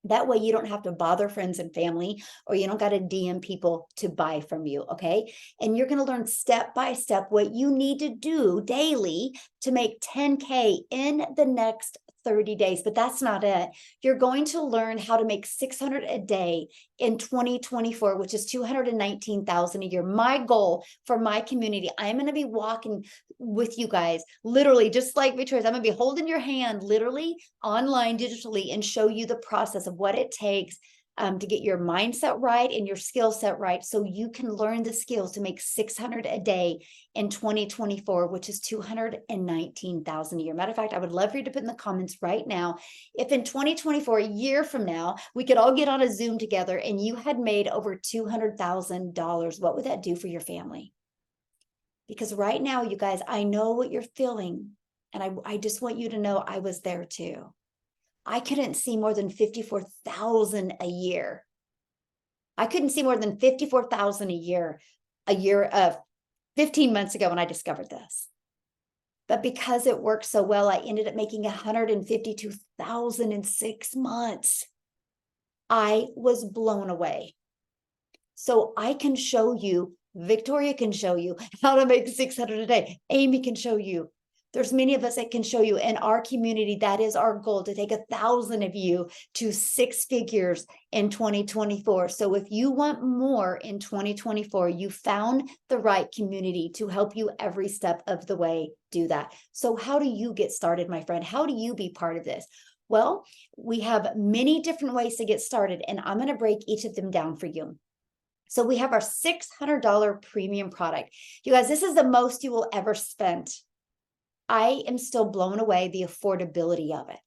That way you don't have to bother friends and family, or you don't got to DM people to buy from you, okay? And you're going to learn step by step what you need to do daily to make 10K in the next 30 days, but that's not it. You're going to learn how to make 600 a day in 2024, which is 219,000 a year. My goal for my community, I'm going to be walking with you guys, literally, just like Victoria's. I'm going to be holding your hand, literally, online, digitally, and show you the process of what it takes to get your mindset right and your skill set right, so you can learn the skills to make 600 a day in 2024, which is 219,000 a year. Matter of fact, I would love for you to put in the comments right now, if in 2024, a year from now, we could all get on a Zoom together and you had made over $200,000, what would that do for your family? Because right now, you guys, I know what you're feeling, and I just want you to know I was there too. I couldn't see more than 54,000 a year. I couldn't see more than 54,000 a year 15 months ago when I discovered this. But because it worked so well, I ended up making 152,000 in 6 months. I was blown away. So I can show you, Victoria can show you how to make 600 a day. Amy can show you. There's many of us that can show you in our community. That is our goal, to take 1,000 of you to 6 figures in 2024. So if you want more in 2024, you found the right community to help you every step of the way do that. So how do you get started, my friend? How do you be part of this? Well, we have many different ways to get started, and I'm going to break each of them down for you. So we have our $600 premium product. You guys, this is the most you will ever spend. I am still blown away the affordability of it,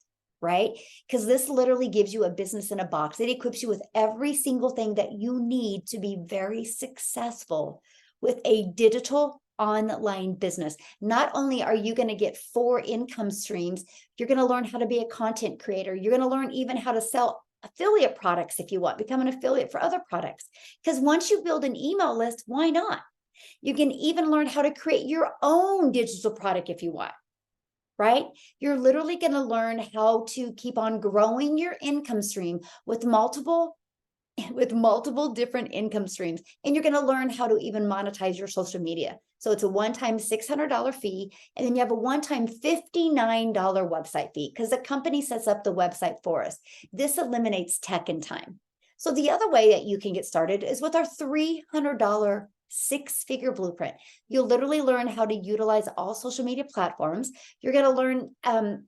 right? Because this literally gives you a business in a box. It equips you with every single thing that you need to be very successful with a digital online business. Not only are you going to get 4 income streams, you're going to learn how to be a content creator. You're going to learn even how to sell affiliate products if you want, become an affiliate for other products. Because once you build an email list, why not? You can even learn how to create your own digital product if you want, right? You're literally going to learn how to keep on growing your income stream with multiple different income streams. And you're going to learn how to even monetize your social media. So it's a one-time $600 fee. And then you have a one-time $59 website fee because the company sets up the website for us. This eliminates tech and time. So the other way that you can get started is with our $300 6-figure blueprint. You'll literally learn how to utilize all social media platforms. You're going to learn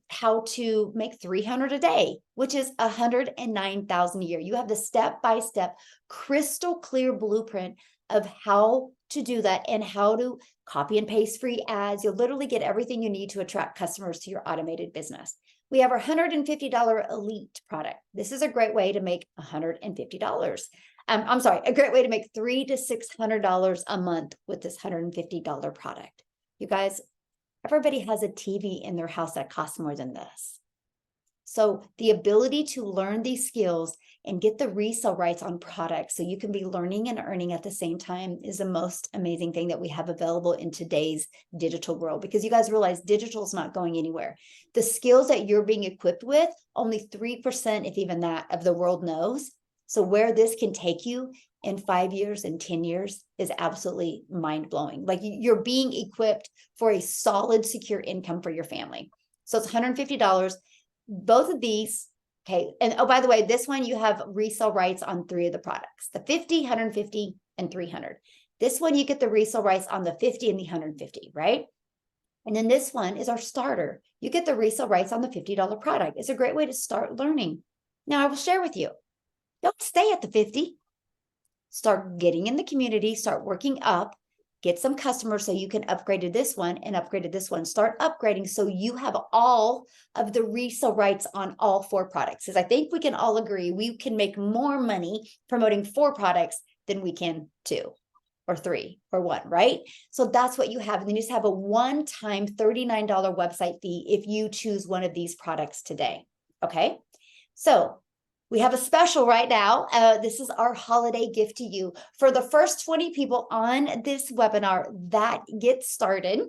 how to make 300 a day, which is 109,000 a year. You have the step-by-step crystal clear blueprint of how to do that and how to copy and paste free ads. You'll literally get everything you need to attract customers to your automated business. We have our $150 elite product. This is a great way to make $150. I'm sorry, a great way to make $300 to $600 a month with this $150 product. You guys, everybody has a TV in their house that costs more than this. So the ability to learn these skills and get the resale rights on products so you can be learning and earning at the same time is the most amazing thing that we have available in today's digital world, because you guys realize digital is not going anywhere. The skills that you're being equipped with, only 3%, if even that, of the world knows. So where this can take you in 5 years and 10 years is absolutely mind-blowing. Like you're being equipped for a solid, secure income for your family. So it's $150. Both of these, okay. And oh, by the way, this one, you have resale rights on 3 of the products, the 50, 150, and 300. This one, you get the resale rights on the 50 and the 150, right? And then this one is our starter. You get the resale rights on the $50 product. It's a great way to start learning. Now I will share with you. Don't stay at the 50. Start getting in the community, start working up, get some customers so you can upgrade to this one and upgrade to this one. Start upgrading so you have all of the resale rights on all 4 products. Because I think we can all agree we can make more money promoting 4 products than we can 2 or 3 or 1, right? So that's what you have. And then you just have a one-time $39 website fee if you choose one of these products today. Okay, so we have a special right now. This is our holiday gift to you. For the first 20 people on this webinar that get started,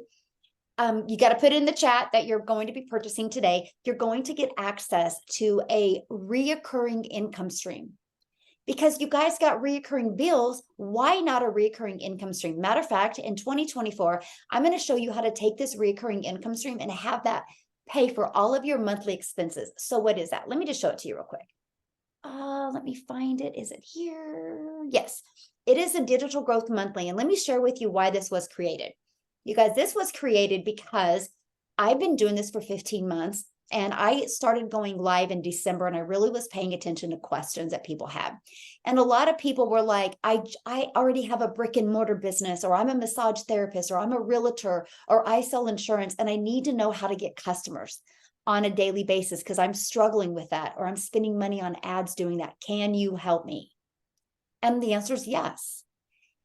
you got to put in the chat that you're going to be purchasing today. You're going to get access to a reoccurring income stream. Because you guys got reoccurring bills, why not a reoccurring income stream? Matter of fact, in 2024, I'm going to show you how to take this reoccurring income stream and have that pay for all of your monthly expenses. So what is that? Let me just show it to you real quick. Let me find it. Is it here? Yes, it is a Digital Growth Monthly. And let me share with you why this was created. You guys, this was created because I've been doing this for 15 months and I started going live in December, and I really was paying attention to questions that people had. And a lot of people were like, I already have a brick and mortar business, or I'm a massage therapist, or I'm a realtor, or I sell insurance, and I need to know how to get customers on a daily basis because I'm struggling with that, or I'm spending money on ads doing that. Can you help me? And the answer is yes.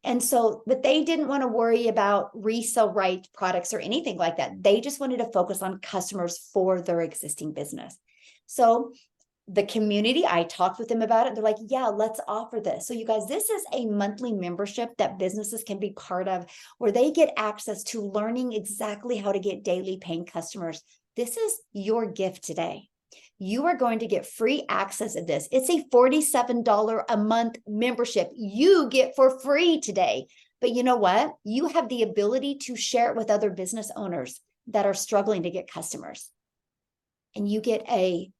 And so, but they didn't want to worry about resale right products or anything like that. They just wanted to focus on customers for their existing business. So the community, I talked with them about it. They're like, yeah, let's offer this. So you guys, this is a monthly membership that businesses can be part of, where they get access to learning exactly how to get daily paying customers. This is your gift today. You are going to get free access to this. It's a $47 a month membership you get for free today. But you know what? You have the ability to share it with other business owners that are struggling to get customers. And you get an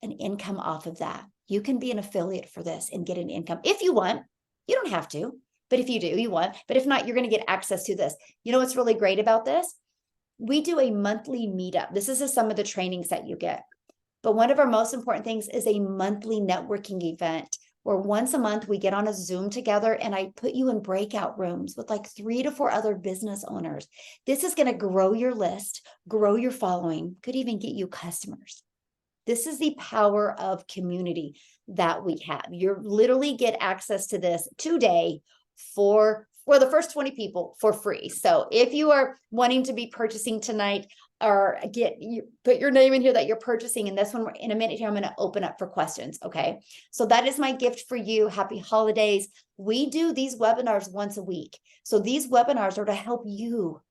income off of that. You can be an affiliate for this and get an income if you want. You don't have to, but if you do, you want. But if not, you're going to get access to this. You know what's really great about this? We do a monthly meetup. This is some of the trainings that you get. But one of our most important things is a monthly networking event where once a month we get on a Zoom together and I put you in breakout rooms with like 3 to 4 other business owners. This is going to grow your list, grow your following, could even get you customers. This is the power of community that we have. You literally get access to this today for the first 20 people for free. So if you are wanting to be purchasing tonight, or put your name in here that you're purchasing, and this one in a minute here, I'm going to open up for questions. Okay. So that is my gift for you. Happy holidays. We do these webinars once a week. So these webinars are to help you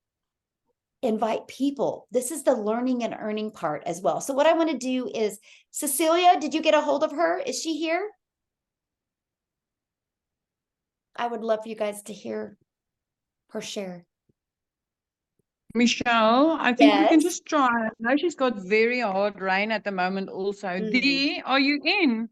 invite people. This is the learning and earning part as well. So what I want to do is, Cecilia, did you get a hold of her? Is she here? I would love for you guys to hear her share. Michelle, I think we can Yes. just try. I know she's got very hard rain at the moment also. Dee, are you in?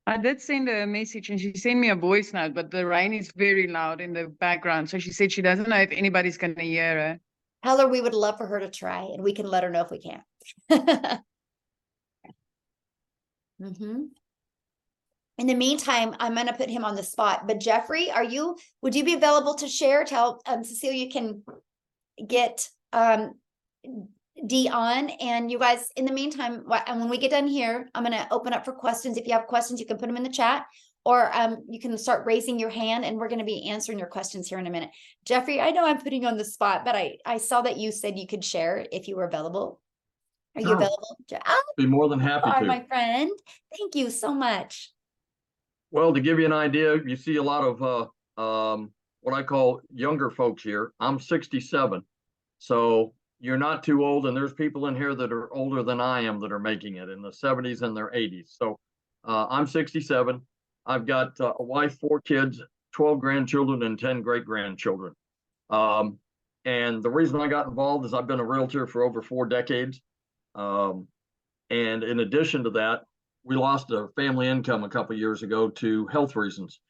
I did send her a message and she sent me a voice note, but the rain is very loud in the background. So she said she doesn't know if anybody's going to hear her. Tell her we would love for her to try, and we can let her know if we can. In the meantime, I'm going to put him on the spot. But Jeffrey, would you be available to share? Tell Cecilia can get Dee on. And you guys, in the meantime, and when we get done here, I'm going to open up for questions. If you have questions, you can put them in the chat, or you can start raising your hand, and we're going to be answering your questions here in a minute. Jeffrey, I know I'm putting you on the spot, but I saw that you said you could share if you were available. Are you available? Be more than happy Hi, to. my friend. Thank you so much. Well, to give you an idea, you see a lot of what I call younger folks here. I'm 67, so you're not too old, and there's people in here that are older than I am that are making it in the 70s and their 80s. So I'm 67. I've got a wife, 4 kids, 12 grandchildren, and 10 great-grandchildren. And the reason I got involved is I've been a realtor for over 4 decades. And in addition to that, we lost a family income a couple of years ago to health reasons.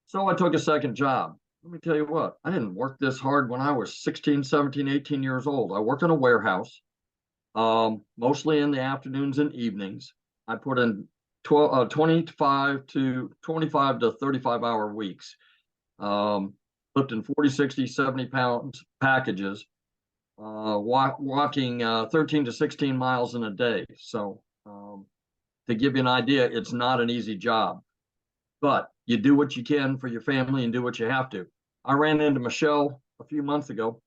So I took a second job. Let me tell you what, I didn't work this hard when I was 16, 17, 18 years old. I worked in a warehouse, mostly in the afternoons and evenings. I put in 25 to 35 hour weeks, lifting 40, 60, 70 pounds packages, walking 13 to 16 miles in a day. So to give you an idea, it's not an easy job, but you do what you can for your family and do what you have to. I ran into Michelle a few months ago,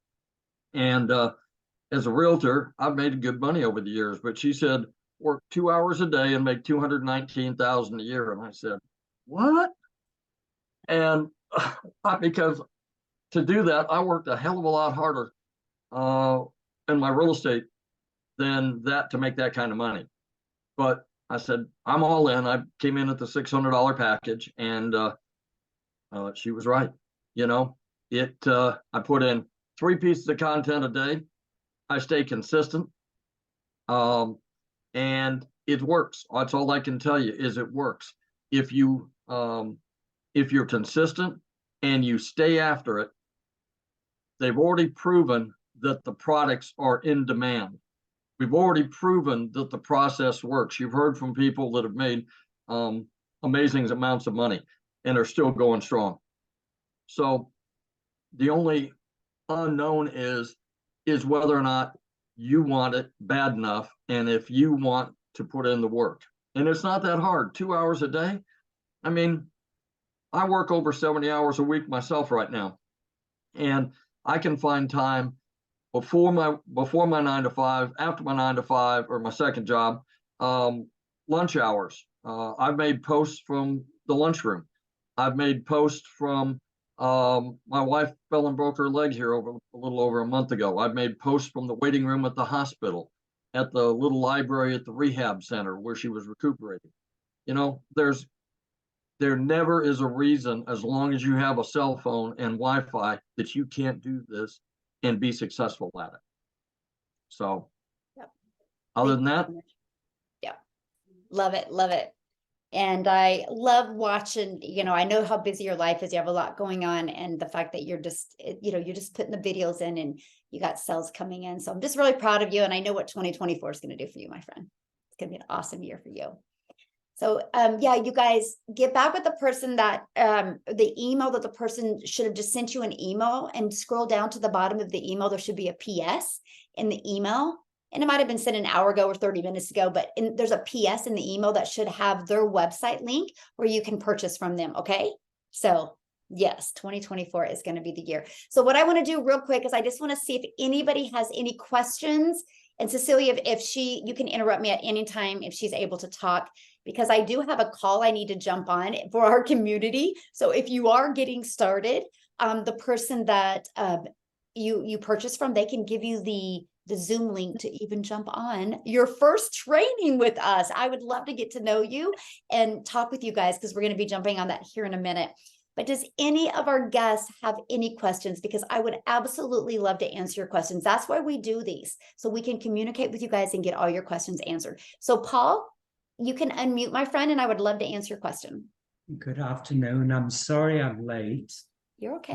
and as a realtor, I've made good money over the years, but she said, work 2 hours a day and make $219,000 a year. And I said, what? And because to do that, I worked a hell of a lot harder in my real estate than that to make that kind of money. But I said, I'm all in. I came in at the $600 package, and she was right. You know, I put in 3 pieces of content a day. I stay consistent. And it works. That's all I can tell you is it works. If you're consistent and you stay after it, they've already proven that the products are in demand. We've already proven that the process works. You've heard from people that have made amazing amounts of money and are still going strong. So the only unknown is whether or not you want it bad enough, and if you want to put in the work. And it's not that hard. 2 hours a day. I mean, I work over 70 hours a week myself right now, and I can find time before my 9 to 5, after my 9 to 5, or my second job, lunch hours. I've made posts from the lunchroom. I've made posts from, my wife fell and broke her leg here a little over a month ago. I've made posts from the waiting room at the hospital, at the little library at the rehab center where she was recuperating. You know, there never is a reason, as long as you have a cell phone and Wi-Fi, that you can't do this and be successful at it. So, Yep. other Thank than you that, so much. Yeah, love it, love it. And I love watching, you know, I know how busy your life is. You have a lot going on, and the fact that you're just, you know, you're just putting the videos in and you got sales coming in. So I'm just really proud of you. And I know what 2024 is going to do for you, my friend. It's going to be an awesome year for you. So, yeah, you guys get back with the person that, the email that the person should have just sent you an email, and scroll down to the bottom of the email. There should be a PS in the email. And it might have been sent an hour ago or 30 minutes ago, but there's a PS in the email that should have their website link where you can purchase from them. Okay. So yes, 2024 is going to be the year. So what I want to do real quick is I just want to see if anybody has any questions. And Cecilia, if you can interrupt me at any time if she's able to talk, because I do have a call I need to jump on for our community. So if you are getting started, the person that you purchase from, they can give you the Zoom link to even jump on your first training with us. I would love to get to know you and talk with you guys, because we're going to be jumping on that here in a minute. But does any of our guests have any questions? Because I would absolutely love to answer your questions. That's why we do these, so we can communicate with you guys and get all your questions answered. So Paul, you can unmute, my friend, and I would love to answer your question. Good afternoon. I'm sorry I'm late. You're okay.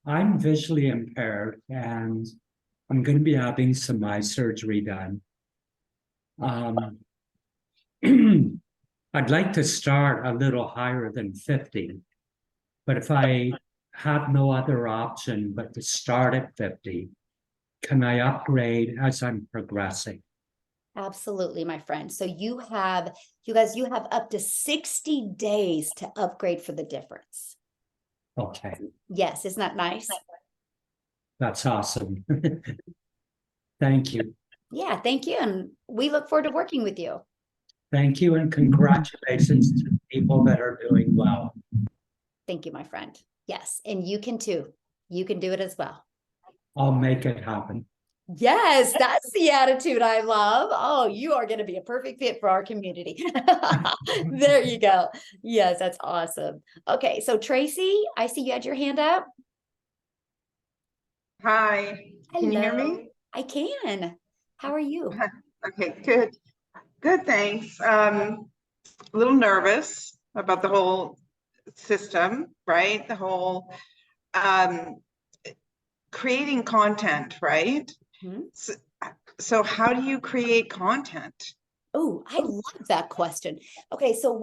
I'm visually impaired, and I'm going to be having some eye surgery done. I'd like to start a little higher than 50, but if I have no other option but to start at 50, can I upgrade as I'm progressing? Absolutely, my friend. So you have up to 60 days to upgrade for the difference. Okay, Yes, isn't that nice? that's awesome. Thank you. Yeah, thank you. And we look forward to working with you. Thank you, and congratulations to the people that are doing well. Thank you, my friend. Yes, and you can too. You can do it as well. I'll make it happen. Yes, that's the attitude I love. Oh, you are going to be a perfect fit for our community. There you go. Yes, that's awesome. Okay, so Tracy, I see you had your hand up. Hi, can you hear Hello. me? I can. How are you? Okay, good. Good, thanks. A little nervous about the whole system, right? The whole creating content, right? Mhm. So how do you create content? Oh, I love that question. Okay, so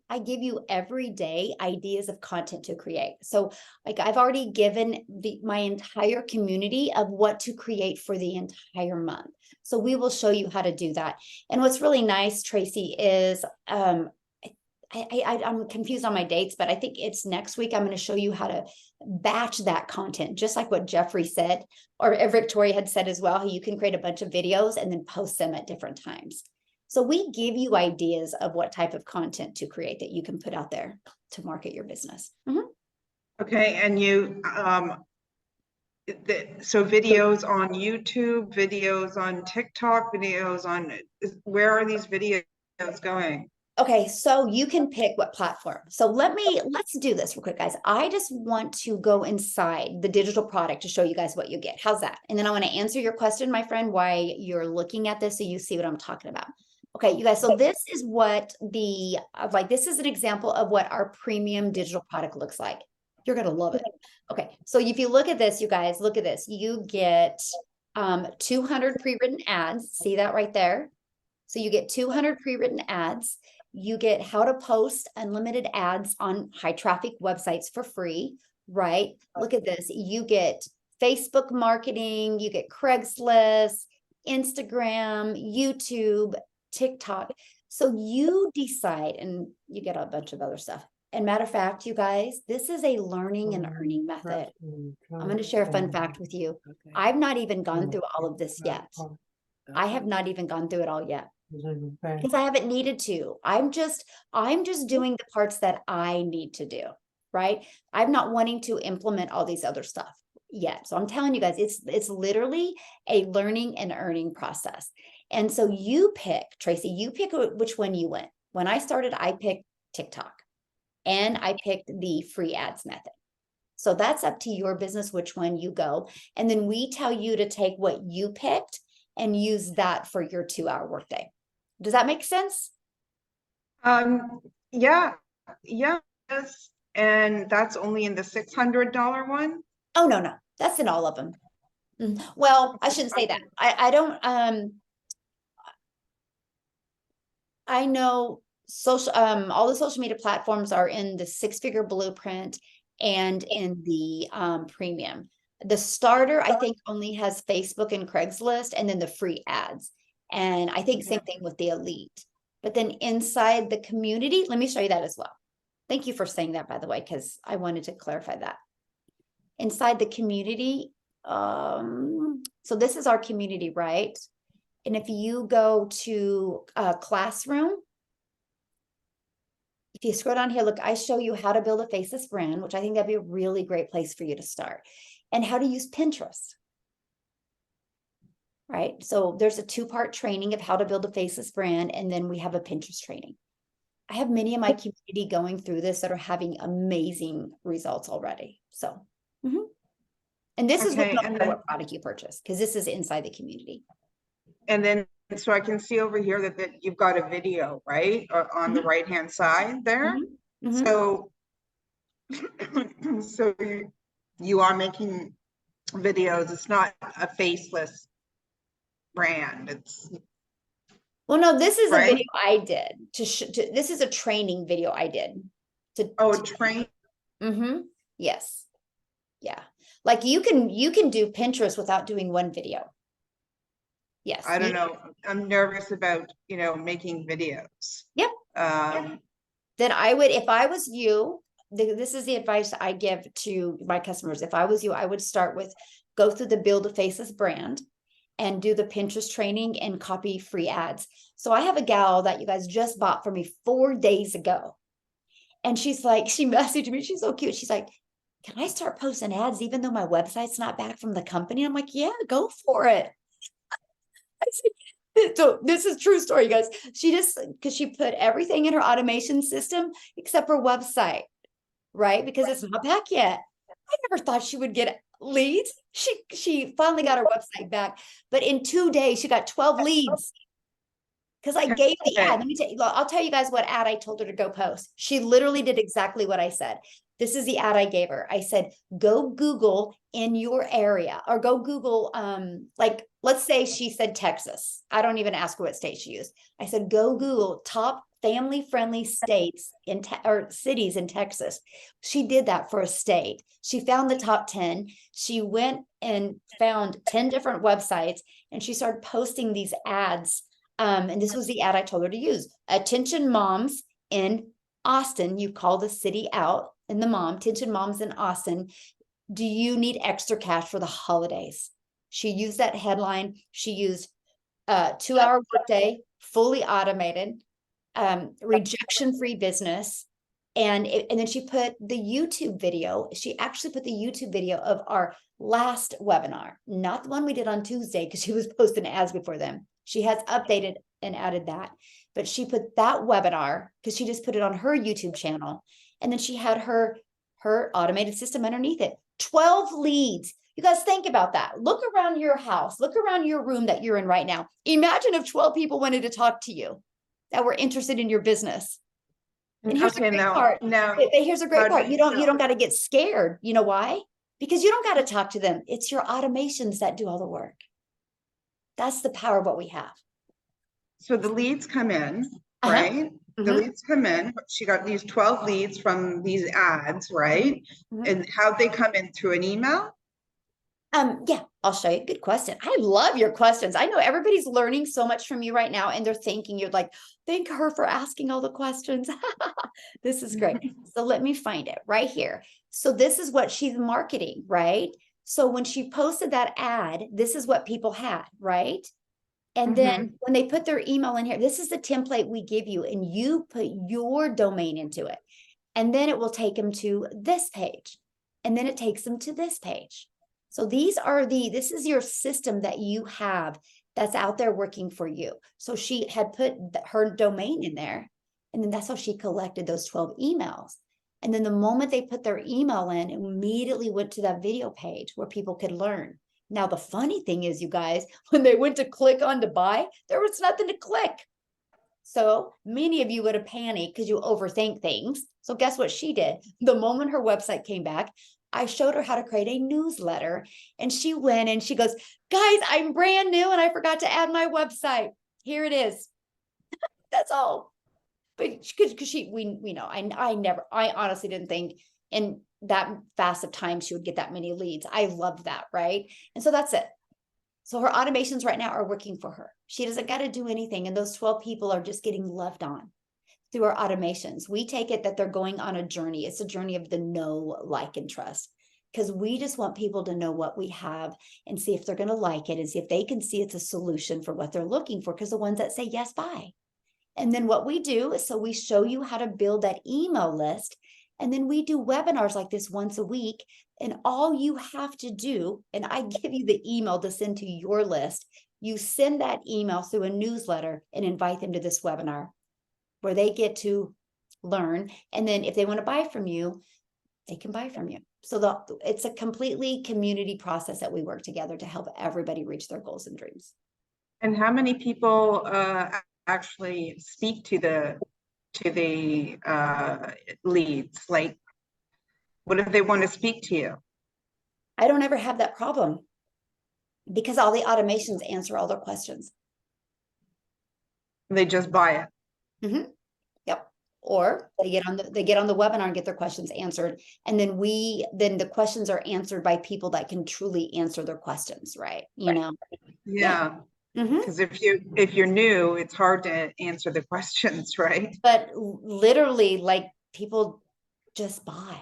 I give you every day ideas of content to create. So like I've already given my entire community of what to create for the entire month. So we will show you how to do that. And what's really nice, Tracy, is I'm confused on my dates, but I think it's next week. I'm going to show you how to batch that content, just like what Jeffrey said, or Victoria had said as well. You can create a bunch of videos and then post them at different times. So we give you ideas of what type of content to create that you can put out there to market your business. Mm-hmm. Okay, and so videos on YouTube, videos on TikTok, where are these videos going? Okay, so you can pick what platform. So let's do this real quick, guys. I just want to go inside the digital product to show you guys what you get. How's that? And then I want to answer your question, my friend, why you're looking at this so you see what I'm talking about. Okay, you guys, so this is what this is an example of what our premium digital product looks like. You're going to love it. Okay, so if you look at this, you guys, look at this. You get 200 pre-written ads. See that right there? So you get 200 pre-written ads. You get how to post unlimited ads on high traffic websites for free, right? Look at this. You get Facebook marketing, you get Craigslist, Instagram, YouTube, TikTok. So you decide, and you get a bunch of other stuff. And matter of fact, you guys, this is a learning and earning method. I'm going to share a fun fact with you. I've not even gone through all of this yet. I have not even gone through it all yet because I haven't needed to. I'm just doing the parts that I need to do, right? I'm not wanting to implement all these other stuff yet. So I'm telling you guys, it's literally a learning and earning process. And so you pick, Tracy, you pick which one you went. When I started, I picked TikTok and I picked the free ads method. So that's up to your business, which one you go. And then we tell you to take what you picked and use that for your 2-hour workday. Does that make sense? Yeah, yes. And that's only in the $600 one? Oh, no, that's in all of them. Well, I shouldn't say that. I don't, I know social, all the social media platforms are in the 6-figure blueprint and in the premium. The starter, I think, only has Facebook and Craigslist and then the free ads. And I think same thing with the elite. But then inside the community, let me show you that as well. Thank you for saying that, by the way, because I wanted to clarify that. Inside the community, so this is our community, right? And if you go to Classroom, if you scroll down here, look, I show you how to build a faceless brand, which I think that'd be a really great place for you to start, and how to use Pinterest. Right? So there's a 2-part training of how to build a faceless brand, and then we have a Pinterest training. I have many of my community going through this that are having amazing results already. So, and this is Okay, with no and matter then- what product you purchase, because this is inside the community. And then, so I can see over here that you've got a video, right? On the right-hand side there. Mhm. So, so you are making videos. It's not a faceless brand. It's Well, no, this is a Right. video I did this is a training video I did to train. Yes. Yeah. Like you can do Pinterest without doing one video. Yes. I don't know. I'm nervous about, making videos. Yep. Then I would, if I was you, this is the advice I give to my customers. If I was you, I would start with go through the build a faceless brand and do the Pinterest training and copy free ads. So I have a gal that you guys just bought for me 4 days ago. And she's like, she messaged me, she's so cute. She's like, can I start posting ads even though my website's not back from the company? I'm like, yeah, go for it. I said, so this is true story, you guys. She just, because she put everything in her automation system except her website, right? Because it's not back yet. I never thought she would get leads. She finally got her website back, but in 2 days she got 12 leads. Because I gave the ad. Let me tell you, I'll tell you guys what ad I told her to go post. She literally did exactly what I said. This is the ad I gave her. I said, go Google in your area, or go Google, like, let's say she said Texas. I don't even ask her what state she used. I said, go Google top family-friendly states or cities in Texas. She did that for a state. She found the top 10. She went and found 10 different websites, and she started posting these ads. And this was the ad I told her to use. Attention moms in Austin. You call the city out and the mom, attention moms in Austin. Do you need extra cash for the holidays? She used that headline. She used 2-hour workday, fully automated, rejection-free business. And then she put the YouTube video. She actually put the YouTube video of our last webinar, not the one we did on Tuesday, because she was posting ads before them. She has updated and added that, but she put that webinar because she just put it on her YouTube channel. And then she had her automated system underneath it. 12 leads. You guys think about that. Look around your house, look around your room that you're in right now. Imagine if 12 people wanted to talk to you that were interested in your business. And here's the great part. Here's a great part. You don't got to get scared. You know why? Because you don't got to talk to them. It's your automations that do all the work. That's the power of what we have. So the leads come in, right? The leads come in. She got these 12 leads from these ads, right? And how'd they come in, through an email? Yeah, I'll show you. Good question. I love your questions. I know everybody's learning so much from you right now, and they're thinking you're like, thank her for asking all the questions. This is great. So let me find it right here. So this is what she's marketing, right? So when she posted that ad, this is what people had, right? And then when they put their email in here, this is the template we give you, and you put your domain into it. And then it will take them to this page. And then it takes them to this page. So this is your system that you have that's out there working for you. So she had put her domain in there, and then that's how she collected those 12 emails. And then the moment they put their email in, it immediately went to that video page where people could learn. Now, the funny thing is, you guys, when they went to click on to buy, there was nothing to click. So many of you would have panicked because you overthink things. So guess what she did? The moment her website came back, I showed her how to create a newsletter, and she went and she goes, guys, I'm brand new and I forgot to add my website. Here it is. That's all. But because we know, I honestly didn't think in that fast of time she would get that many leads. I loved that, right? And so that's it. So her automations right now are working for her. She doesn't got to do anything. And those 12 people are just getting loved on through our automations. We take it that they're going on a journey. It's a journey of the know, like, and trust. Because we just want people to know what we have and see if they're going to like it and see if they can see it's a solution for what they're looking for. Because the ones that say yes, buy. And then what we do is, so we show you how to build that email list. And then we do webinars like this once a week. And all you have to do, and I give you the email to send to your list, you send that email through a newsletter and invite them to this webinar where they get to learn. And then if they want to buy from you, they can buy from you. So it's a completely community process that we work together to help everybody reach their goals and dreams. And how many people actually speak to the leads? Like, what if they want to speak to you? I don't ever have that problem because all the automations answer all their questions. They just buy it. Yep. Or they get on the webinar and get their questions answered. And then the questions are answered by people that can truly answer their questions, right? You know? Yeah. Because if you're new, it's hard to answer the questions, right? But literally, like, people just buy.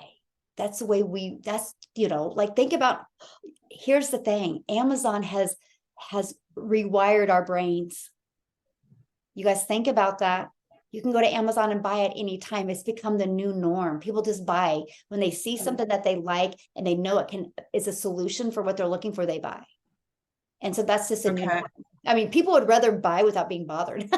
That's the way like, think about, here's the thing. Amazon has rewired our brains. You guys think about that. You can go to Amazon and buy at any time. It's become the new norm. People just buy when they see something that they like and they know is a solution for what they're looking for, they buy. And so that's just a new norm. I mean, people would rather buy without being bothered.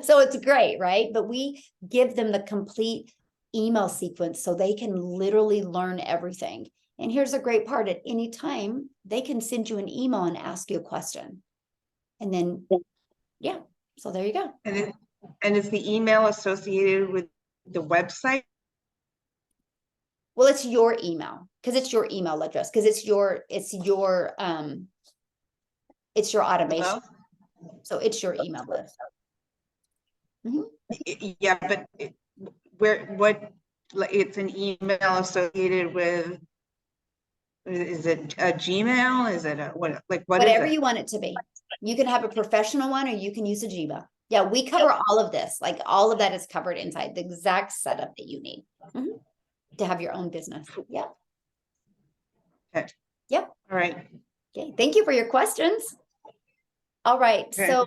So it's great, right? But we give them the complete email sequence so they can literally learn everything. And here's a great part: at any time, they can send you an email and ask you a question. And then, yeah, so there you go. And is the email associated with the website? Well, it's your email, because it's your email address, because it's your automation. So it's your email list. Yeah, but it's an email associated with, is it a Gmail? Is it Whatever you want it to be. You can have a professional one or you can use a Gmail. Yeah, we cover all of this. Like, all of that is covered inside the exact setup that you need to have your own business. Yeah. Okay. Yep. All right. Okay. Thank you for your questions. All right. Okay. So,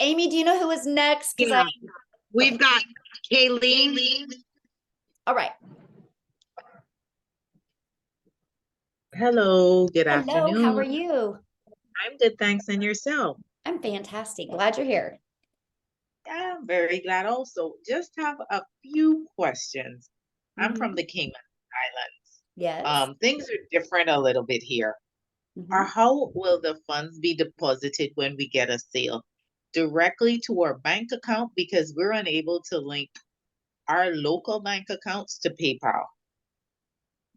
Amy, do you know who is next? Yeah. We've got Kayleen. All right. Hello, good Hello. afternoon. How are you? I'm good, thanks. And yourself? I'm fantastic. Glad you're here. Yeah, I'm very glad also. Just have a few questions. I'm from the Cayman Islands. Yes. Things are different a little bit here. How will the funds be deposited when we get a sale? Directly to our bank account, because we're unable to link our local bank accounts to PayPal.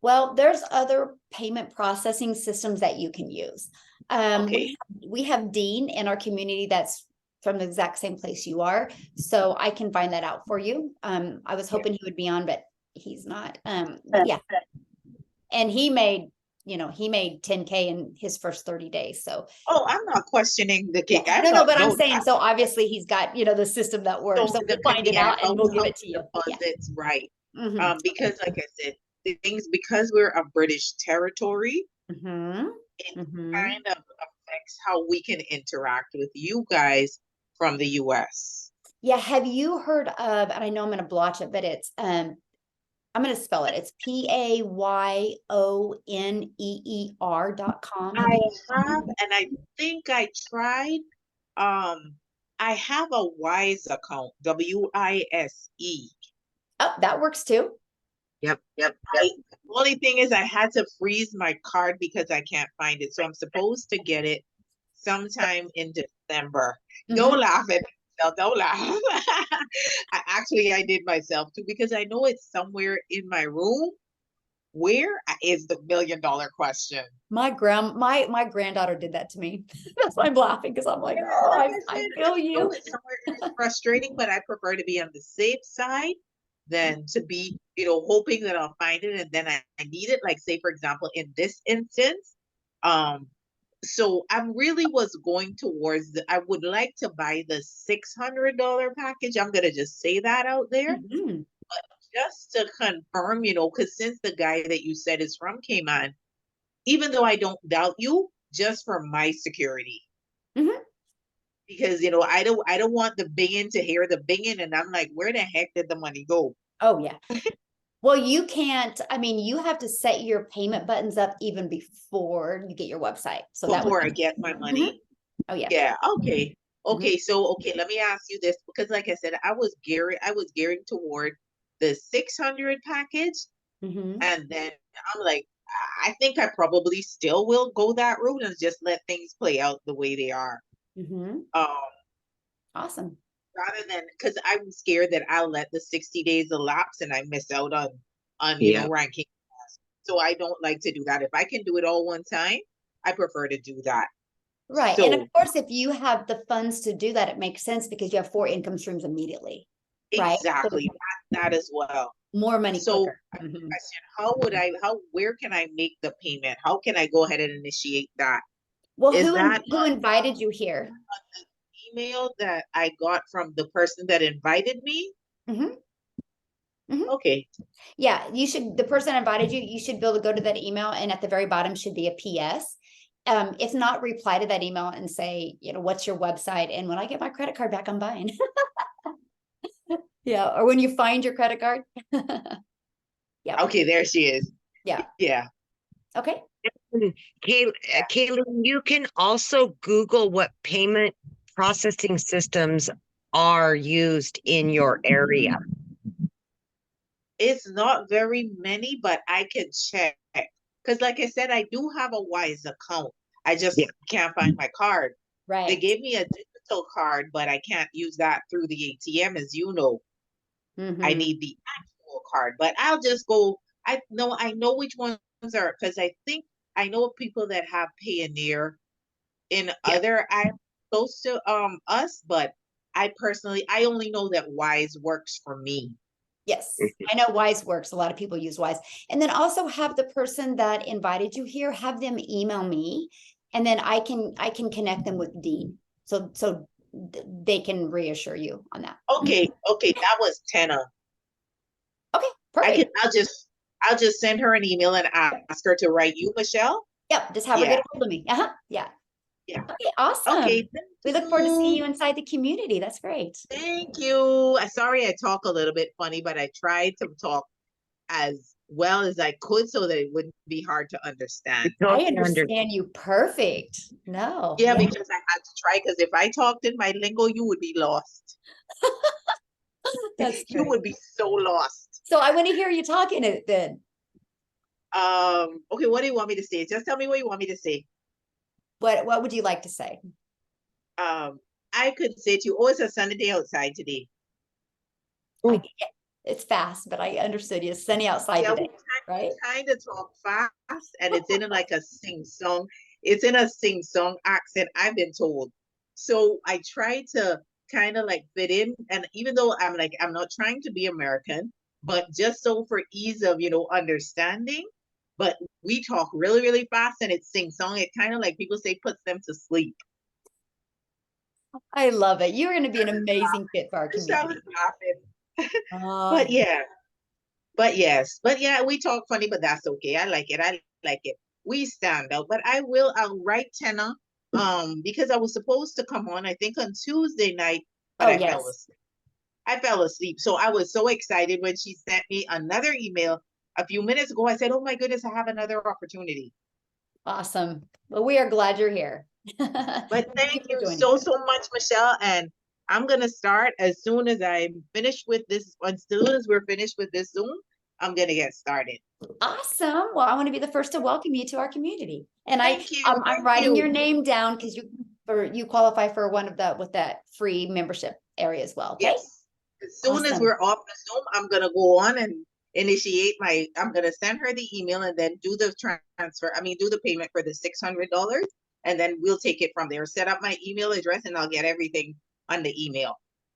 Well, there's other payment processing systems that you can use. We have Dean in our community that's from the exact same place you are. So I can find that out for you. I was hoping he would be on, but he's not. Yeah. And he made 10K in his first 30 days. So. Oh, I'm not questioning the cake. Yeah. No, but I'm saying, so obviously he's got, the system that works. So we'll find it out and we'll give it to you. Deposits, right. Because like I said, because we're a British territory, it's kind of a affects how we can interact with you guys from the US. Yeah, have you heard of, and I know I'm gonna blotch it, but it's I'm gonna spell it. It's PAYONEER.com. I have, and I think I tried, I have a Wise account, WISE. Oh, that works too. Yep. The only thing is I had to freeze my card because I can't find it. So I'm supposed to get it sometime in December. Don't laugh at yourself. Don't laugh. I did myself too because I know it's somewhere in my room. Where is the $1 million question? My granddaughter did that to me. That's why I'm laughing, because I'm like, oh, I feel you. It's frustrating, but I prefer to be on the safe side than to be, hoping that I'll find it and then I need it. Like, say, for example, in this instance, so I really was going towards I would like to buy the $600 package. I'm gonna just say that out there. Mhm. But just to confirm, because since the guy that you said is from Cayman, even though I don't doubt you, just for my security. Mhm. Because I don't want the binging to hear the binging and I'm like, where the heck did the money go? Oh yeah. Well, you can't, I mean, you have to set your payment buttons up even before you get your website. So that Before would I get my money. Oh yeah. Yeah, okay. Okay, so let me ask you this, because like I said, I was gearing toward the 600 package, Mhm. and then I'm like, I think I probably still will go that route and just let things play out the way they are. Mhm. Awesome. Rather than, because I'm scared that I'll let the 60 days elapse and I miss out on ranking. So I don't like to do that. If I can do it all one time, I prefer to do that. Right. And So of course, if you have the funds to do that, it makes sense because you have 4 income streams immediately. Right? So exactly that as well. more money So quicker. I have a Mhm. question, where can I make the payment? How can I go ahead and initiate that? Well, Is who that who invited you here? email that I got from the person that invited me? Mhm. Mhm. Okay. Yeah, the person invited you, you should be able to go to that email, and at the very bottom should be a PS. If not, reply to that email and say, what's your website? And when I get my credit card back, I'm buying. Yeah, or when you find your credit card. Yeah. Okay, there she is. Yeah. Yeah. Okay. Kaylin, you can also Google what payment processing systems are used in your area. It's not very many, but I can check. Because like I said, I do have a Wise account. I just can't find my card. Right. They gave me a digital card, but I can't use that through the ATM, as you know. I Mhm. need the actual card, but I'll just go. I know which ones are, because I think I know people that have Payoneer in other apps close to us, but I only know that Wise works for me. Yes, I know Wise works. A lot of people use Wise. And then also have the person that invited you here, have them email me, and then I can connect them with Dean. So they can reassure you on that. Okay, that was Tenna. Okay, perfect. I'll just send her an email and ask her to write you, Michelle. Yep, just have her get a hold of me. Yeah. Yeah. Okay, awesome. Okay. We look forward to seeing you inside the community. That's great. Thank you. Sorry I talk a little bit funny, but I tried to talk as well as I could so that it wouldn't be hard to understand. I understand you perfect. No. Yeah, because I had to try, because if I talked in my lingo, you would be lost. That's You would be so lost. So I want to hear you talking it then. Okay, what do you want me to say? Just tell me what you want me to say. What would you like to say? I could say to you, oh, it's a sunny day outside today. It's fast, but I understood you. It's sunny outside today, right? Kind of talk fast, and it's in like a sing-song. It's in a sing-song accent, I've been told. So I try to kind of like fit in, and even though I'm not trying to be American, but just so for ease of understanding. But we talk really, really fast, and it's sing-song. It kind of like people say puts them to sleep. I love it. You're going to be an amazing fit for our community. But yeah, we talk funny, but that's okay. I like it. We stand out, but I'll write Tenna because I was supposed to come on, I think on Tuesday night, but Oh, I fell yes. asleep. I fell asleep. So I was so excited when she sent me another email a few minutes ago. I said, oh my goodness, I have another opportunity. Awesome. Well, we are glad you're here. But thank for you joining. so much, Michelle. And I'm gonna start as soon as I'm finished with this. As soon as we're finished with this Zoom, I'm gonna get started. Awesome. Well, I want to be the first to welcome you to our community. And Thank you. I'm thank writing you. your name down because you qualify for one of the with that free membership area as well. Okay. Yes. As soon as Awesome. we're off the Zoom, I'm gonna go on and initiate I'm gonna send her the email and then do the transfer. I mean, do the payment for the $600, and then we'll take it from there. Set up my email address and I'll get everything on the email.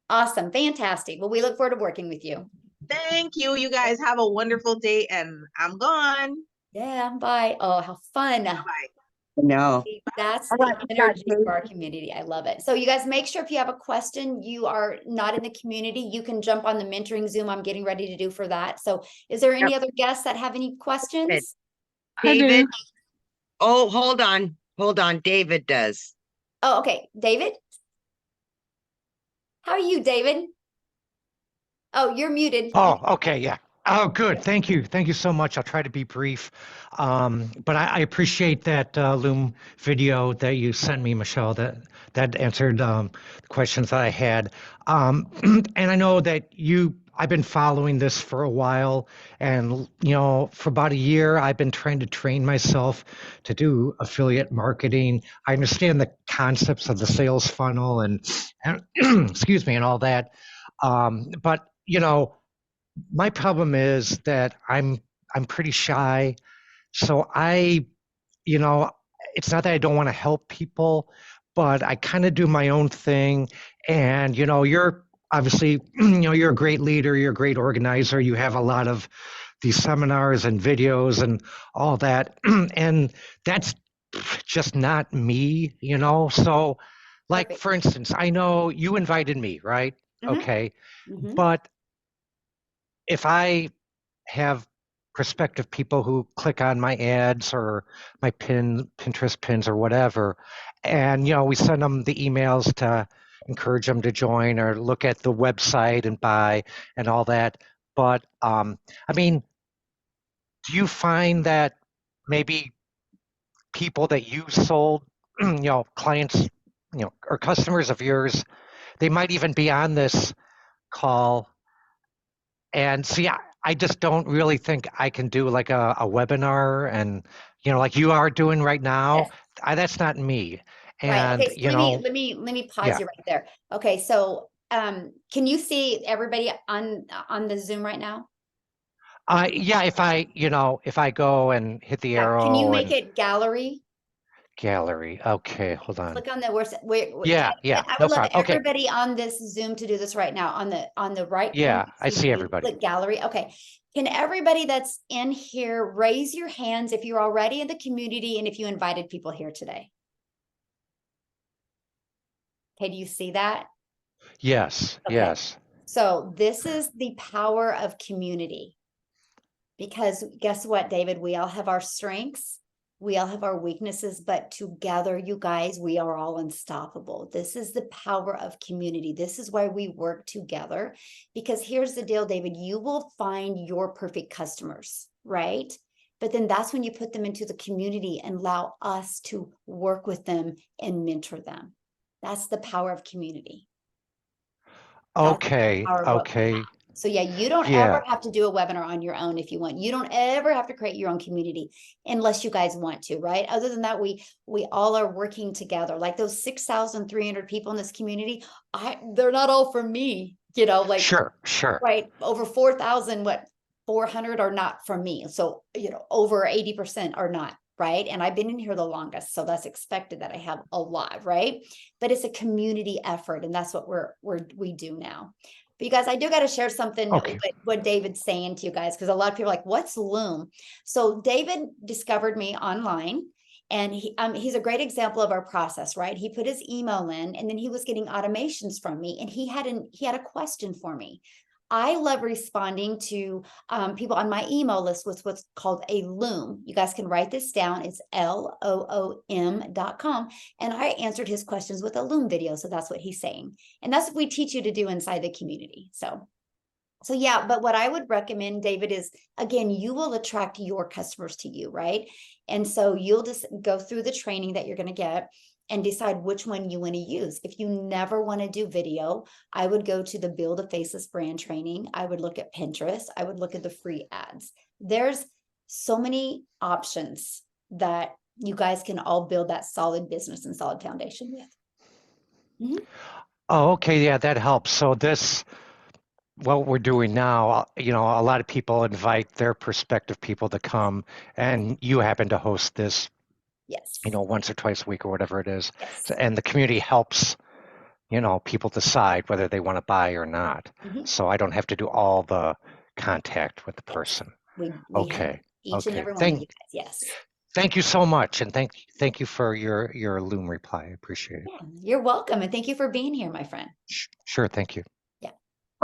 Awesome. Fantastic. Well, we look forward to working with you. Thank you. You guys have a wonderful day, and I'm gone. Yeah. Bye. Oh, how fun. Bye. No. That's All the right, energy guys. for our community. I love it. So you guys make sure if you have a question, you are not in the community, you can jump on the mentoring Zoom I'm getting ready to do for that. So is there any other guests that have any questions? David. Oh, hold on. Hold on. David does. Oh, okay. David? How are you, David? Oh, you're muted. Oh, okay, yeah. Oh, good. Thank you. Thank you so much. I'll try to be brief. But I appreciate that Loom video that you sent me, Michelle. That answered the questions that I had. And I know that I've been following this for a while, and for about a year, I've been trying to train myself to do affiliate marketing. I understand the concepts of the sales funnel and excuse me, and all that. But my problem is that I'm pretty shy. So it's not that I don't want to help people, but I kind of do my own thing. And, you're obviously, you're a great leader, you're a great organizer. You have a lot of these seminars and videos and all that. And that's just not me, So like, Perfect. for instance, I know you invited me, right? Mhm. Okay. Mhm. But if I have prospective people who click on my ads or my Pinterest pins or whatever, and we send them the emails to encourage them to join or look at the website and buy and all that. But I mean, do you find that maybe people that you sold, clients, or customers of yours, they might even be on this call? And see, I just don't really think I can do like a webinar and, like you are doing right now. Yes. That's not me. Right. And, Okay. So let me pause yeah. you right there. Okay. So, can you see everybody on the Zoom right now? Yeah, if I go and hit the Yeah. arrow Can you make and it gallery? gallery. Okay, hold on. Click on the worst. Yeah, I no would love problem. Okay. everybody on this Zoom to do this right now on the right. Yeah, I see everybody. Click gallery. Okay. Can everybody that's in here raise your hands if you're already in the community and if you invited people here today? Okay, do you see that? Yes, Okay. yes. So this is the power of community. Because guess what, David? We all have our strengths. We all have our weaknesses, but together, you guys, we are all unstoppable. This is the power of community. This is why we work together. Because here's the deal, David, you will find your perfect customers, right? But then that's when you put them into the community and allow us to work with them and mentor them. That's the power of community. Okay, Power of what we okay. have. So yeah, you don't Yeah. ever have to do a webinar on your own if you want. You don't ever have to create your own community unless you guys want to, right? Other than that, we all are working together. Like those 6,300 people in this community, they're not all from me, like Sure. right, over 400 are not from me. So, over 80% are not, right? And I've been in here the longest, so that's expected that I have a lot, right? But it's a community effort, and that's what we do now. But you guys, I do got to share something Okay. what David's saying to you guys, because a lot of people are like, what's Loom? So David discovered me online, and he's a great example of our process, right? He put his email in, and then he was getting automations from me, and he had a question for me. I love responding to people on my email list with what's called a Loom. You guys can write this down. It's LOOM.com. And I answered his questions with a Loom video. So that's what he's saying. And that's what we teach you to do inside the community. So yeah, but what I would recommend, David, is again, you will attract your customers to you, right? And so you'll just go through the training that you're going to get and decide which one you want to use. If you never want to do video, I would go to the Build a Faceless Brand training. I would look at Pinterest. I would look at the free ads. There's so many options that you guys can all build that solid business and solid foundation with. Mm-hmm. Oh, okay. Yeah, that helps. So what we're doing now, you know, a lot of people invite their prospective people to come, and you happen to host this, yes, you know, once or twice a week or whatever it is. yes. And the community helps, you know, people decide whether they want to buy or not. Mm-hmm. So I don't have to do all the contact with the person. We Okay. Each and Okay. every one of you guys. Yes. Thank you so much, and thank you for your Loom reply. I appreciate it. Yeah, you're welcome, and thank you for being here, my friend. Sure, thank you.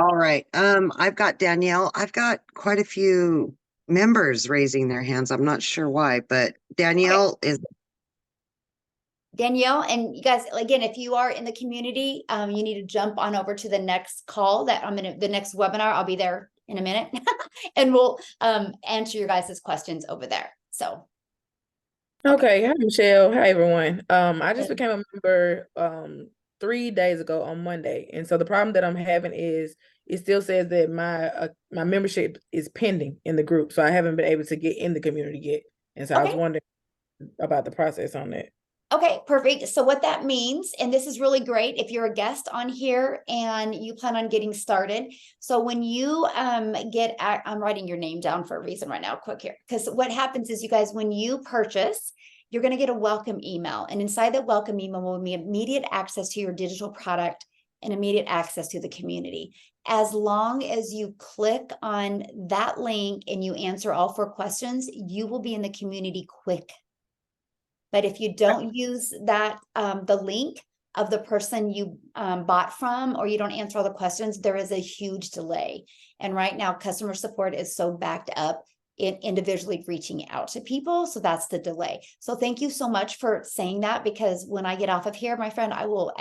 All right. I've got Danielle. I've got quite a few members raising their hands. I'm not sure why, but Danielle is. Danielle, and you guys, again, if you are in the community, you need to jump on over to the next call that the next webinar. I'll be there in a minute and we'll answer your guys' questions over there. So. Okay. Hi, Michelle. Hi, everyone. I just became a member 3 days ago on Monday. And so the problem that I'm having is it still says that my membership is pending in the group. So I haven't been able to get in the community yet. And so I was wondering about the process on that. Okay, perfect. So what that means, and this is really great if you're a guest on here and you plan on getting started. So when you I'm writing your name down for a reason right now, quick here, because what happens is you guys, when you purchase, you're going to get a welcome email, and inside the welcome email will be immediate access to your digital product and immediate access to the community. As long as you click on that link and you answer all 4 questions, you will be in the community quick. But if you don't use that, the link of the person you bought from, or you don't answer all the questions, there is a huge delay. And right now, customer support is so backed up in individually reaching out to people. So that's the delay. So thank you so much for saying that, because when I get off of here, my friend, I will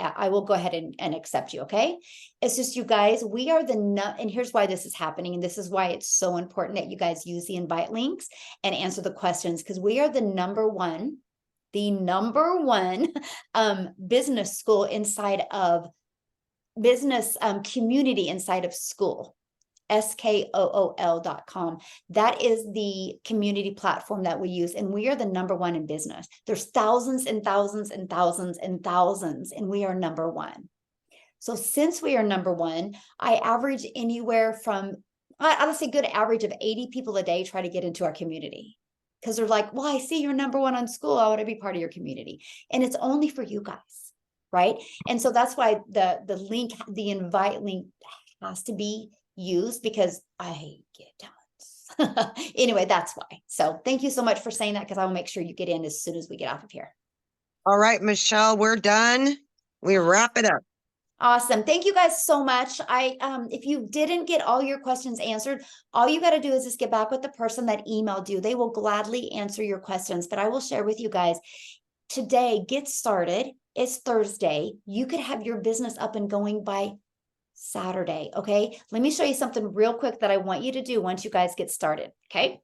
go ahead and accept you. Okay. It's just, you guys, we are and here's why this is happening. And this is why it's so important that you guys use the invite links and answer the questions, because we are the number one business school inside of business community inside of school. SKOOL.com. That is the community platform that we use, and we are the number one in business. There's thousands and thousands and thousands and thousands, and we are number one. So since we are number one, I average anywhere from, I would say good average of 80 people a day try to get into our community, because they're like, well, I see you're number one on school. I want to be part of your community. And it's only for you guys, right? And so that's why the link, the invite link has to be used, because I get tons. Anyway, that's why. So thank you so much for saying that, because I will make sure you get in as soon as we get off of here. All right, Michelle, we're done. We wrap it up. Awesome. Thank you guys so much. If you didn't get all your questions answered, all you got to do is just get back with the person that emailed you. They will gladly answer your questions, but I will share with you guys today, get started. It's Thursday. You could have your business up and going by Saturday. Okay. Let me show you something real quick that I want you to do once you guys get started. Okay.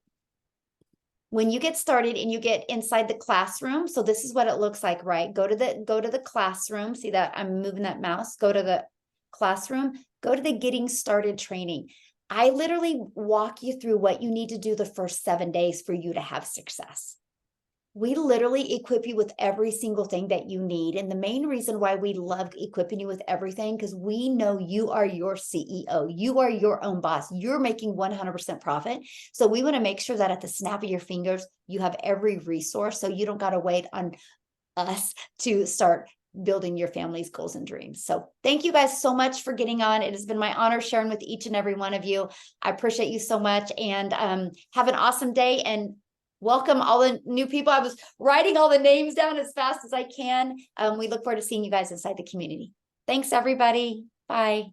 When you get started and you get inside the classroom, so this is what it looks like, right? Go to the classroom. See that I'm moving that mouse. Go to the classroom, go to the getting started training. I literally walk you through what you need to do the first 7 days for you to have success. We literally equip you with every single thing that you need. And the main reason why we love equipping you with everything, because we know you are your CEO. You are your own boss. You're making 100% profit. So we want to make sure that at the snap of your fingers, you have every resource, so you don't got to wait on us to start building your family's goals and dreams. So thank you guys so much for getting on. It has been my honor sharing with each and every one of you. I appreciate you so much, and have an awesome day, and welcome all the new people. I was writing all the names down as fast as I can. We look forward to seeing you guys inside the community. Thanks, everybody. Bye.